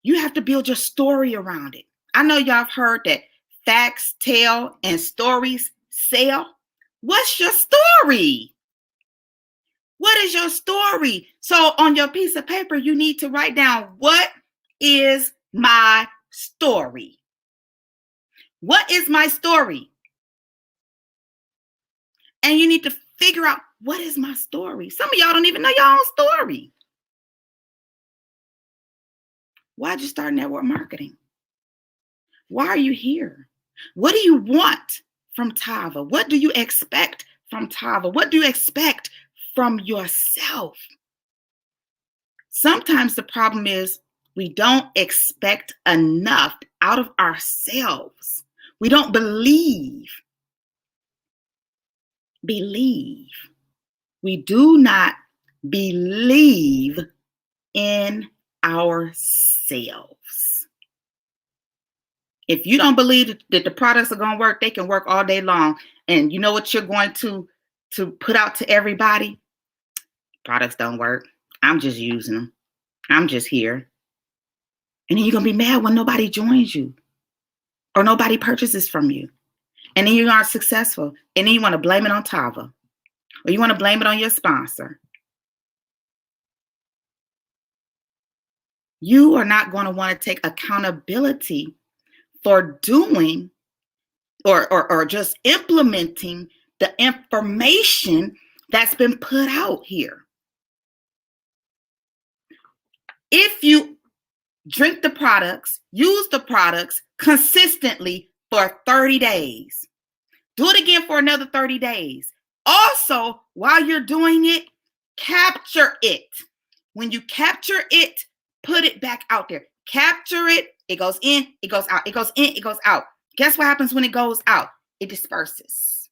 you have to build your story around it. I know y'all have heard that facts tell and stories sell. What's your story? What is your story? So on your piece of paper, you need to write down, what is my story? What is my story? And you need to figure out, what is my story? Some of y'all don't even know your own story. Why'd you start network marketing? Why are you here? What do you want from Tava? What do you expect from Tava? What do you expect from yourself? Sometimes the problem is we don't expect enough out of ourselves. We don't believe. Believe. We do not believe in ourselves. If you don't believe that the products are going to work, they can work all day long. And you know what you're going to put out to everybody? Products don't work. I'm just using them. I'm just here. And then you're going to be mad when nobody joins you or nobody purchases from you. And then you aren't successful. And then you want to blame it on Tava, or you want to blame it on your sponsor. You are not going to want to take accountability for doing or just implementing the information that's been put out here. If you drink the products, use the products consistently for 30 days, do it again for another 30 days. Also, while you're doing it, capture it. When you capture it, put it back out there. Capture it. It goes in, it goes out. It goes in, it goes out. Guess what happens when it goes out? It disperses.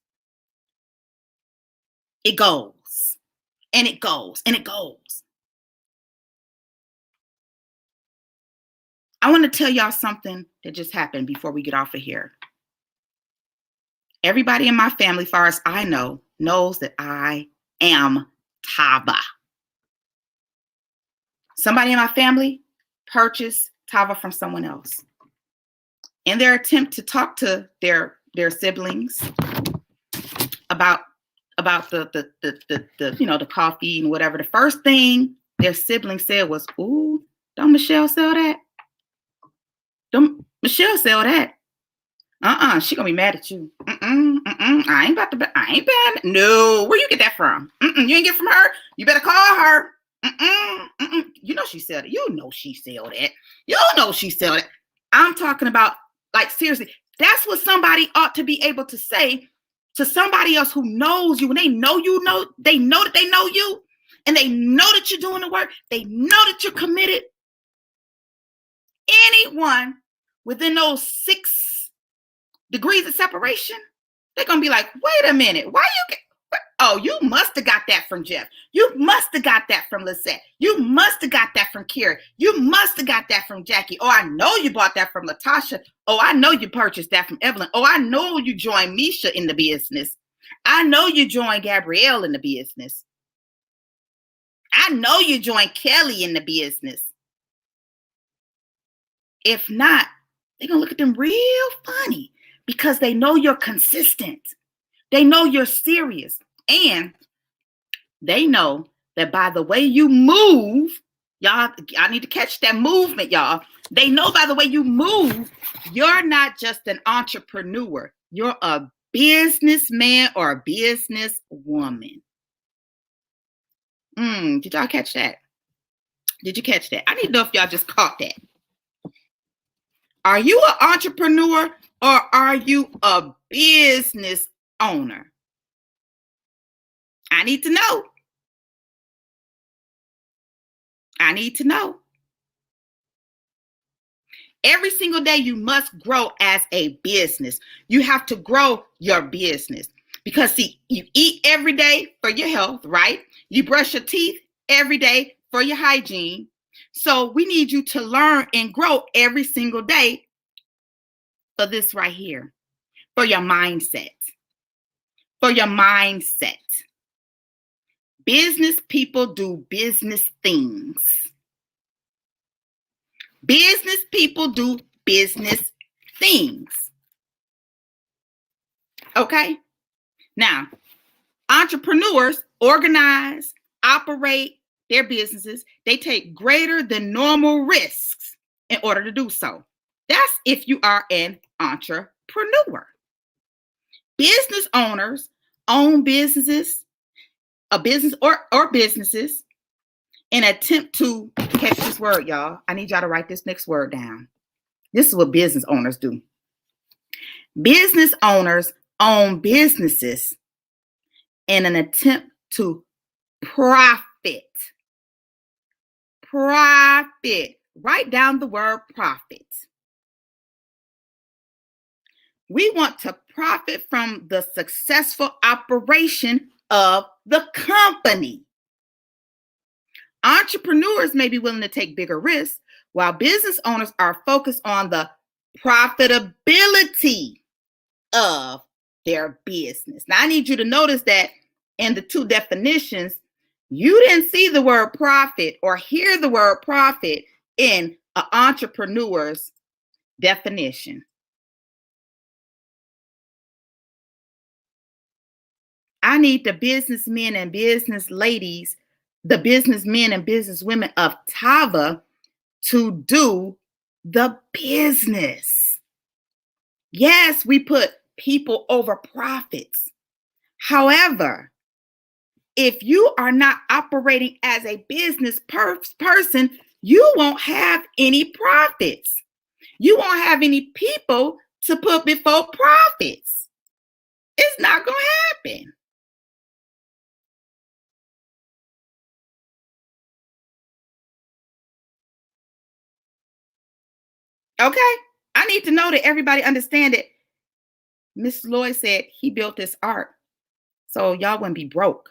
It goes, and it goes, and it goes. I want to tell y'all something that just happened before we get off of here. Everybody in my family, far as I know, knows that I am Tava. Somebody in my family purchased Tava from someone else. In their attempt to talk to their siblings about the coffee and whatever, the first thing their sibling said was, "Ooh, don't Michelle sell that? Don't Michelle sell that? She gonna be mad at you. I ain't bad. No, where you get that from? You ain't get it from her. You better call her. You know she sell it. You know she sell that. You know she sell it." I'm talking about, like, seriously, that's what somebody ought to be able to say to somebody else who knows you, and they know you know, they know that they know you, and they know that you're doing the work. They know that you're committed. Anyone within those 6 degrees of separation, they're going to be like, "Wait a minute, why you get, oh, you must have got that from Jeff. You must have got that from Lisette. You must have got that from Carrie. You must have got that from Jackie. Oh, I know you bought that from Latasha. Oh, I know you purchased that from Evelyn. Oh, I know you joined Misha in the business. I know you joined Gabrielle in the business. I know you joined Kelly in the business." If not, they're going to look at them real funny because they know you're consistent. They know you're serious. And they know that by the way you move, y'all, I need to catch that movement, y'all. They know by the way you move, you're not just an entrepreneur. You're a businessman or a businesswoman. Did y'all catch that? Did you catch that? I need to know if y'all just caught that. Are you an entrepreneur or are you a business owner? I need to know. I need to know. Every single day you must grow as a business. You have to grow your business because, see, you eat every day for your health, right? You brush your teeth every day for your hygiene. So we need you to learn and grow every single day for this right here, for your mindset. For your mindset. Business people do business things. Business people do business things. Okay? Now, entrepreneurs organize, operate their businesses. They take greater than normal risks in order to do so. That's if you are an entrepreneur. Business owners own businesses, a business or businesses, in an attempt to catch this word, y'all. I need y'all to write this next word down. This is what business owners do. Business owners own businesses in an attempt to profit. Profit. Write down the word profit. We want to profit from the successful operation of the company. Entrepreneurs may be willing to take bigger risks, while business owners are focused on the profitability of their business. Now, I need you to notice that in the two definitions, you didn't see the word profit or hear the word profit in an entrepreneur's definition. I need the businessmen and business ladies, the businessmen and businesswomen of Tava to do the business. Yes, we put people over profits. However, if you are not operating as a business person, you won't have any profits. You won't have any people to put before profits. It's not going to happen. Okay? I need to know that everybody understand it. Miss Lloyd said he built this art so y'all wouldn't be broke.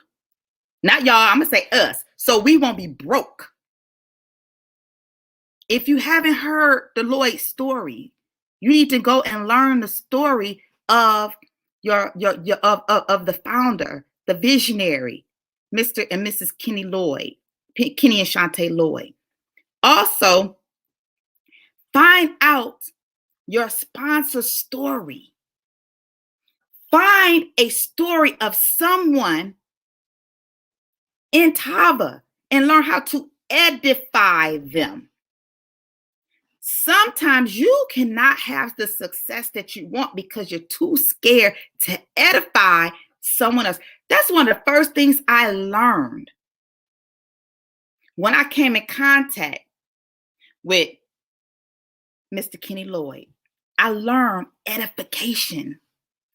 Not y'all, I'm going to say us. So we won't be broke. If you haven't heard the Lloyd story, you need to go and learn the story of of the founder, the visionary, Mr. and Mrs. Kenny Lloyd, Kenny and Shantae Lloyd. Also, find out your sponsor's story. Find a story of someone in Tava and learn how to edify them. Sometimes you cannot have the success that you want because you're too scared to edify someone else. That's one of the first things I learned when I came in contact with Mr. Kenny Lloyd. I learned edification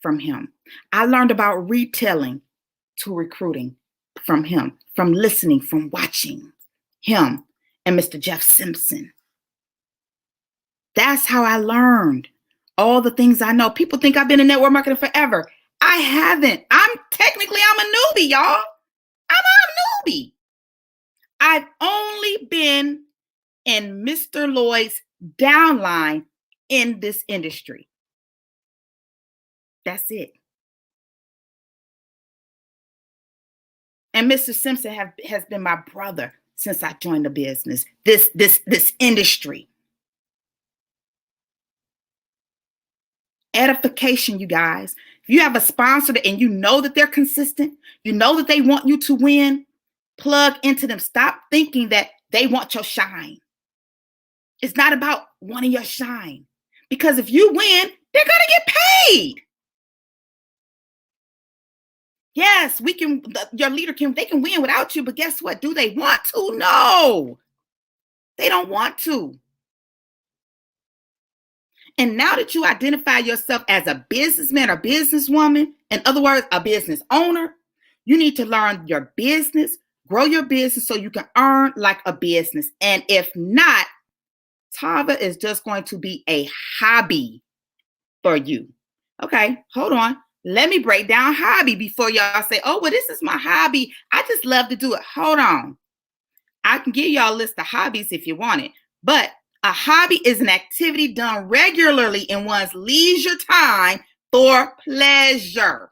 from him. I learned about retailing to recruiting from him, from listening, from watching him and Mr. Jeff Simpson. That's how I learned all the things I know. People think I've been in network marketing forever. I haven't. I'm a newbie, y'all. I'm a newbie. I've only been in Mr. Lloyd's downline in this industry. That's it. And Mr. Simpson has been my brother since I joined the business, this industry. Edification, you guys. If you have a sponsor and you know that they're consistent, you know that they want you to win, plug into them. Stop thinking that they want your shine. It's not about wanting your shine. Because if you win, they're going to get paid. Yes, your leader they can win without you, but guess what? Do they want to? No, they don't want to. And now that you identify yourself as a businessman or businesswoman, in other words, a business owner, you need to learn your business, grow your business so you can earn like a business. And if not, Tava is just going to be a hobby for you. Okay, hold on. Let me break down hobby before y'all say, oh, well, this is my hobby. I just love to do it. Hold on. I can give y'all a list of hobbies if you want it. But a hobby is an activity done regularly in one's leisure time for pleasure.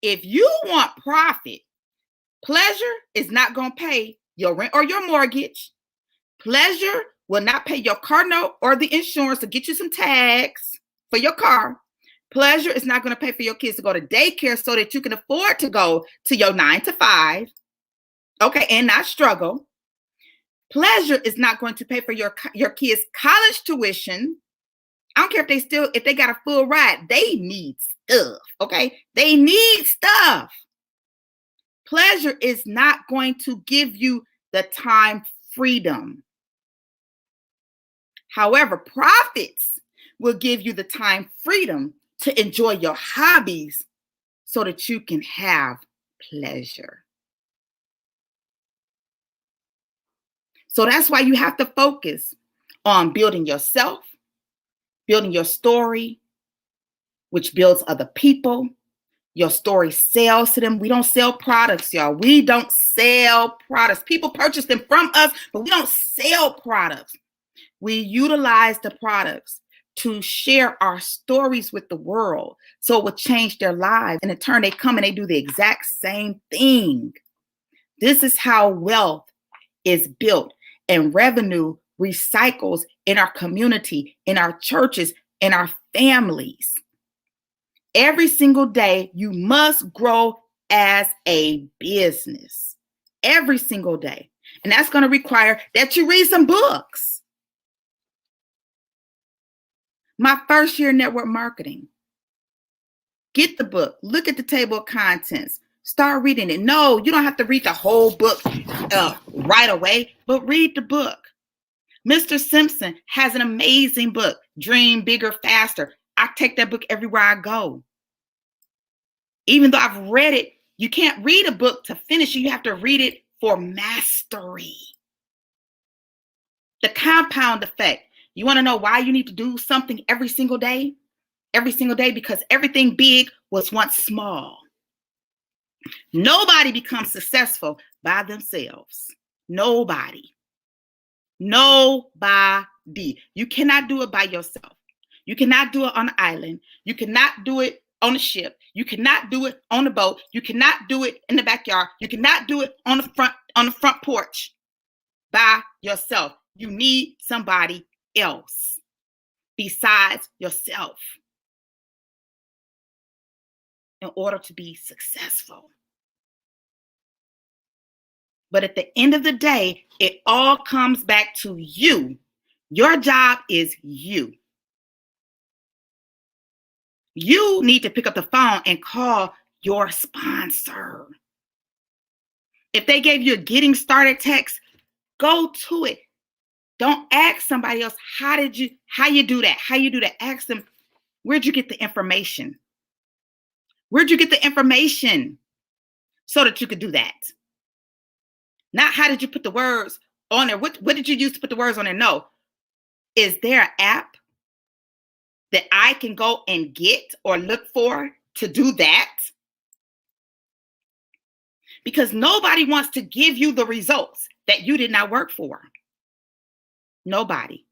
If you want profit, pleasure is not going to pay your rent or your mortgage. Pleasure will not pay your car note or the insurance to get you some tags for your car. Pleasure is not going to pay for your kids to go to daycare so that you can afford to go to your 9 to 5, okay, and not struggle. Pleasure is not going to pay for your kids' college tuition. I don't care if they got a full ride. They need stuff, okay? They need stuff. Pleasure is not going to give you the time freedom. However, profits will give you the time freedom to enjoy your hobbies so that you can have pleasure. So that's why you have to focus on building yourself, building your story, which builds other people, Your story sells to them. We don't sell products, y'all. We don't sell products. People purchase them from us, but we don't sell products. We utilize the products to share our stories with the world so it would change their lives. And in turn, they come and they do the exact same thing. This is how wealth is built and revenue recycles in our community, in our churches, in our families. Every single day, you must grow as a business. Every single day. And that's going to require that you read some books. My first year in network marketing. Get the book. Look at the table of contents. Start reading it. No, you don't have to read the whole book right away, but read the book. Mr. Simpson has an amazing book, Dream Bigger, Faster. I take that book everywhere I go. Even though I've read it, you can't read a book to finish it. You have to read it for mastery. The compound effect. You want to know why you need to do something every single day? Every single day, because everything big was once small. Nobody becomes successful by themselves. Nobody. You cannot do it by yourself. You cannot do it on an island. You cannot do it on a ship. You cannot do it on a boat. You cannot do it in the backyard. You cannot do it on the front porch by yourself. You need somebody else besides yourself in order to be successful. But at the end of the day, it all comes back to you. Your job is you. You need to pick up the phone and call your sponsor. If they gave you a getting started text, go to it. Don't ask somebody else, how you do that? How you do that? Ask them, where'd you get the information? Where'd you get the information so that you could do that? Not how did you put the words on there? What did you use to put the words on there? No. Is there an app that I can go and get or look for to do that? Because nobody wants to give you the results that you did not work for. Nobody.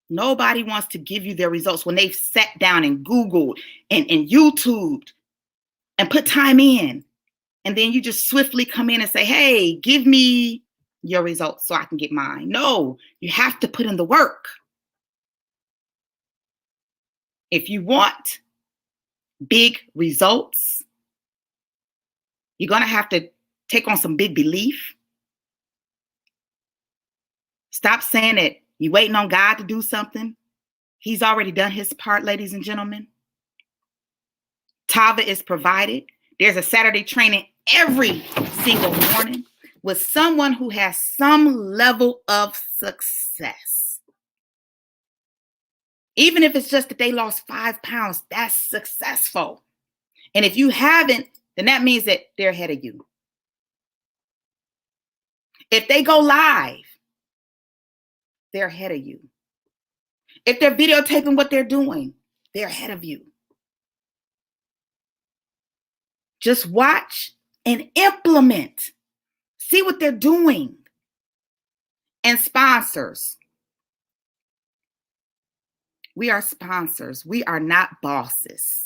Nobody wants to give you their results when they've sat down and Googled and YouTubed and put time in. And then you just swiftly come in and say, hey, give me your results so I can get mine. No, you have to put in the work. If you want big results, you're going to have to take on some big belief. Stop saying that you're waiting on God to do something. He's already done his part, ladies and gentlemen. Tava is provided. There's a Saturday training every single morning with someone who has some level of success. Even if it's just that they lost 5 pounds, that's successful. And if you haven't, then that means that they're ahead of you. If they go live, they're ahead of you. If they're videotaping what they're doing, they're ahead of you. Just watch and implement. See what they're doing. And sponsors. We are sponsors. We are not bosses.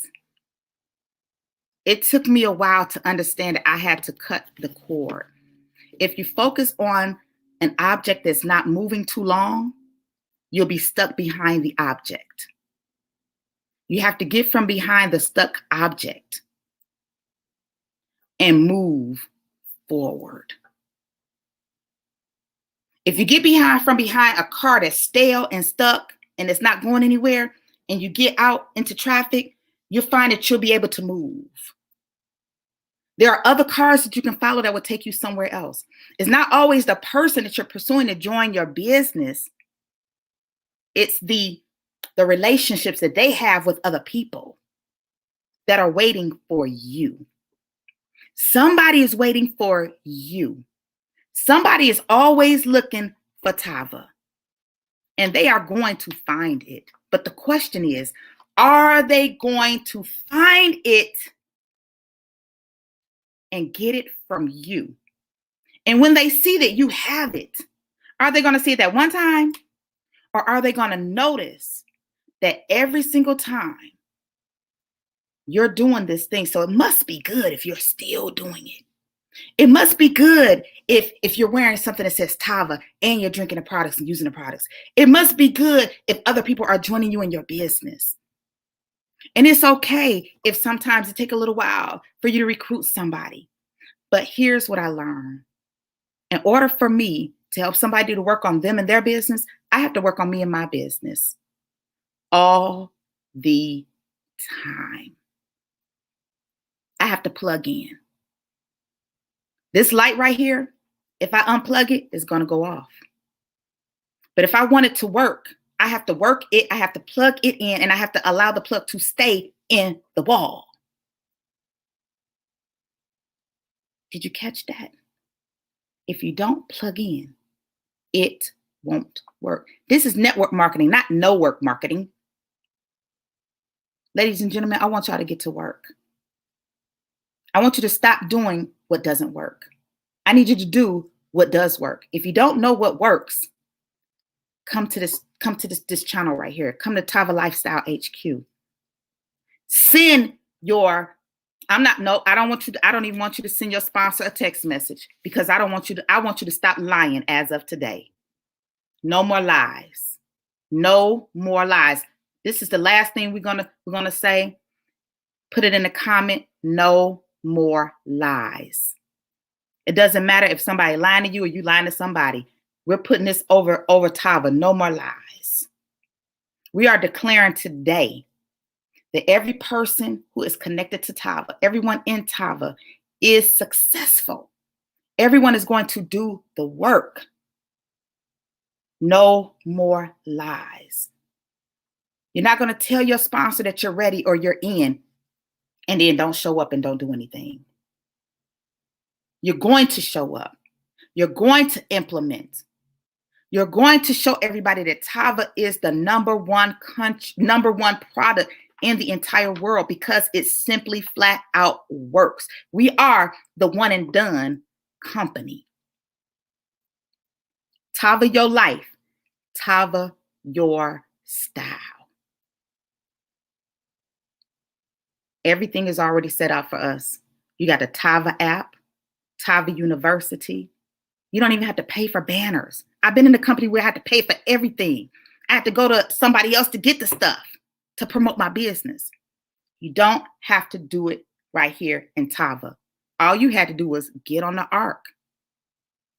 It took me a while to understand that I had to cut the cord. If you focus on an object that's not moving too long, you'll be stuck behind the object. You have to get from behind the stuck object and move forward. If you get from behind a car that's stale and stuck and it's not going anywhere, and you get out into traffic, you'll find that you'll be able to move. There are other cars that you can follow that will take you somewhere else. It's not always the person that you're pursuing to join your business. It's the relationships that they have with other people that are waiting for you. Somebody is waiting for you. Somebody is always looking for Tava, and they are going to find it. But the question is, Are they going to find it and get it from you? And when they see that you have it, are they going to see it that one time? Or are they going to notice that every single time you're doing this thing? So it must be good if you're still doing it. It must be good if you're wearing something that says Tava and you're drinking the products and using the products. It must be good if other people are joining you in your business. And it's okay if sometimes it takes a little while for you to recruit somebody. But here's what I learned. In order for me to help somebody to work on them and their business, I have to work on me and my business all the time. I have to plug in. This light right here, if I unplug it, it's going to go off. But if I want it to work, I have to work it, I have to plug it in, and I have to allow the plug to stay in the wall. Did you catch that? If you don't plug in, it won't work. This is network marketing, not no work marketing. Ladies and gentlemen, I want y'all to get to work. I want you to stop doing what doesn't work. I need you to do what does work. If you don't know what works, come to this channel right here. Come to Tava Lifestyle HQ. Send your, I don't even want you to send your sponsor a text message because I want you to stop lying as of today. No more lies. No more lies. This is the last thing we're gonna say. Put it in the comment. No more lies. It doesn't matter if somebody lying to you or you lying to somebody. We're putting this over Tava. No more lies. We are declaring today that every person who is connected to Tava, everyone in Tava is successful. Everyone is going to do the work. No more lies. You're not going to tell your sponsor that you're ready or you're in and then don't show up and don't do anything. You're going to show up. You're going to implement. You're going to show everybody that Tava is the number one product in the entire world because it simply flat out works. We are the one and done company. Tava your life. Tava your style. Everything is already set out for us. You got the Tava app, Tava University. You don't even have to pay for banners. I've been in a company where I had to pay for everything. I had to go to somebody else to get the stuff to promote my business. You don't have to do it right here in Tava. All you had to do was get on the ark,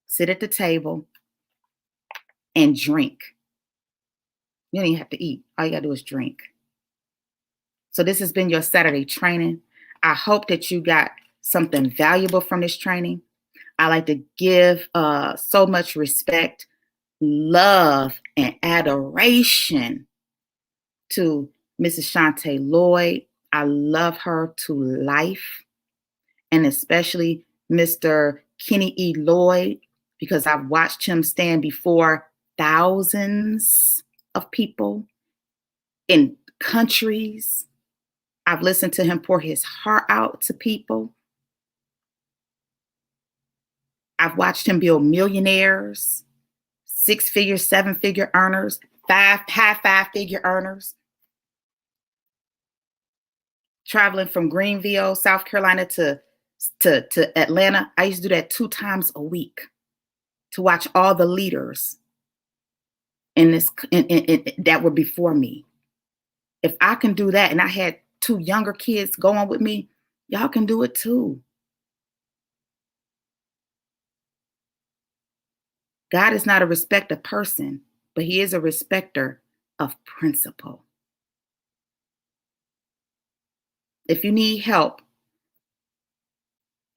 sit at the table, and drink. You don't even have to eat. All you got to do is drink. So this has been your Saturday training. I hope that you got something valuable from this training. I like to give so much respect, love, and adoration to Mrs. Shante Lloyd. I love her to life. And especially Mr. Kenny E. Lloyd, because I've watched him stand before thousands of people in countries. I've listened to him pour his heart out to people. I've watched him build millionaires, 6-figure, 7-figure earners, five-figure earners. Traveling from Greenville, South Carolina to Atlanta. I used to do that 2 times a week to watch all the leaders in that were before me. If I can do that, and I had 2 younger kids going with me, y'all can do it too. God is not a respecter of person, but he is a respecter of principle. If you need help,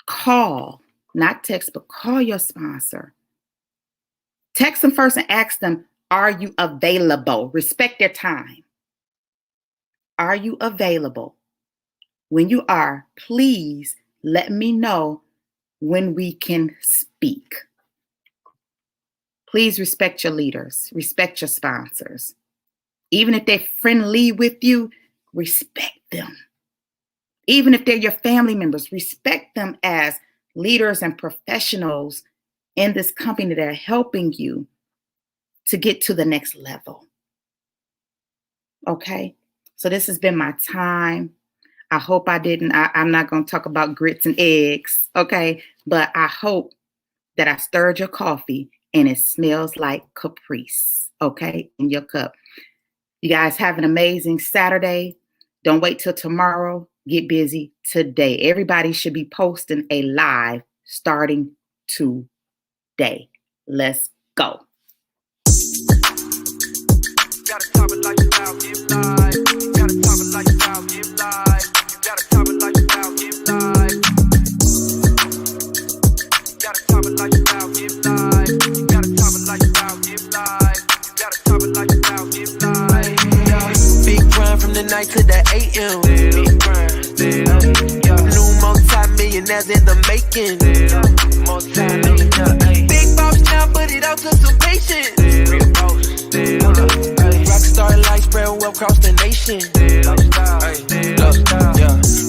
call, not text, but call your sponsor. Text them first and ask them, are you available? Respect their time. Are you available? When you are, please let me know when we can speak. Please respect your leaders, respect your sponsors. Even if they're friendly with you, respect them. Even if they're your family members, respect them as leaders and professionals in this company that are helping you to get to the next level. Okay? So this has been my time. I hope I'm not going to talk about grits and eggs, okay? But I hope that I stirred your coffee and it smells like Caprice, okay, in your cup. You guys have an amazing Saturday. Don't wait till tomorrow. Get busy today. Everybody should be posting a live starting today. Let's go. Gotta top it like about give live. Gotta top it like about give live. Gotta top it like about give live. Gotta top it like about give live. Gotta top it like about give live. Gotta top it like about give live. Big grind from the night to the AM. Big grind. New multi-millionaires in the making. Multi-millionaire. Big boss now, but it out to some patience. Real boss. Rockstar life spread well across the nation.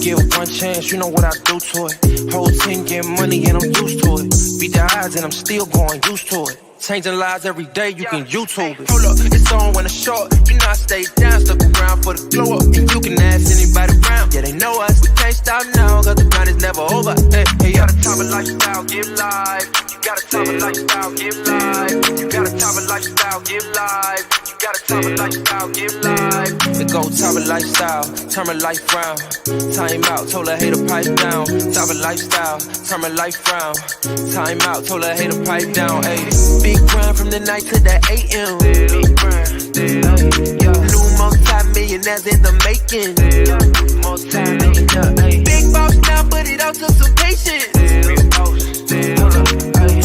Give one chance, you know what I do to it. Whole team get money and I'm used to it. Beat the odds and I'm still going used to it. Changing lives every day, you can YouTube it. Hold up, it's on when it's short. You know I stay down, stuck around for the glow up. And you can ask anybody around, yeah, they know us. We can't stop now, cause the grind is never over. Hey, you gotta top it like style, give life. You gotta top it like style, give life. You gotta top it like style, give life. You gotta top it like style, give life. The go top it lifestyle, turn my life round. Time out, told her hater pipe down. Top it lifestyle, turn my life round. Time out, told her hater pipe down. Ayy, big grind from the night to the AM. Big grind, new multi-millionaires in the making. Multi-millionaire. Big boss now, but it out to some patience.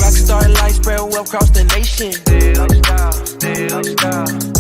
Rockstar life spread well across the nation. Lifestyle.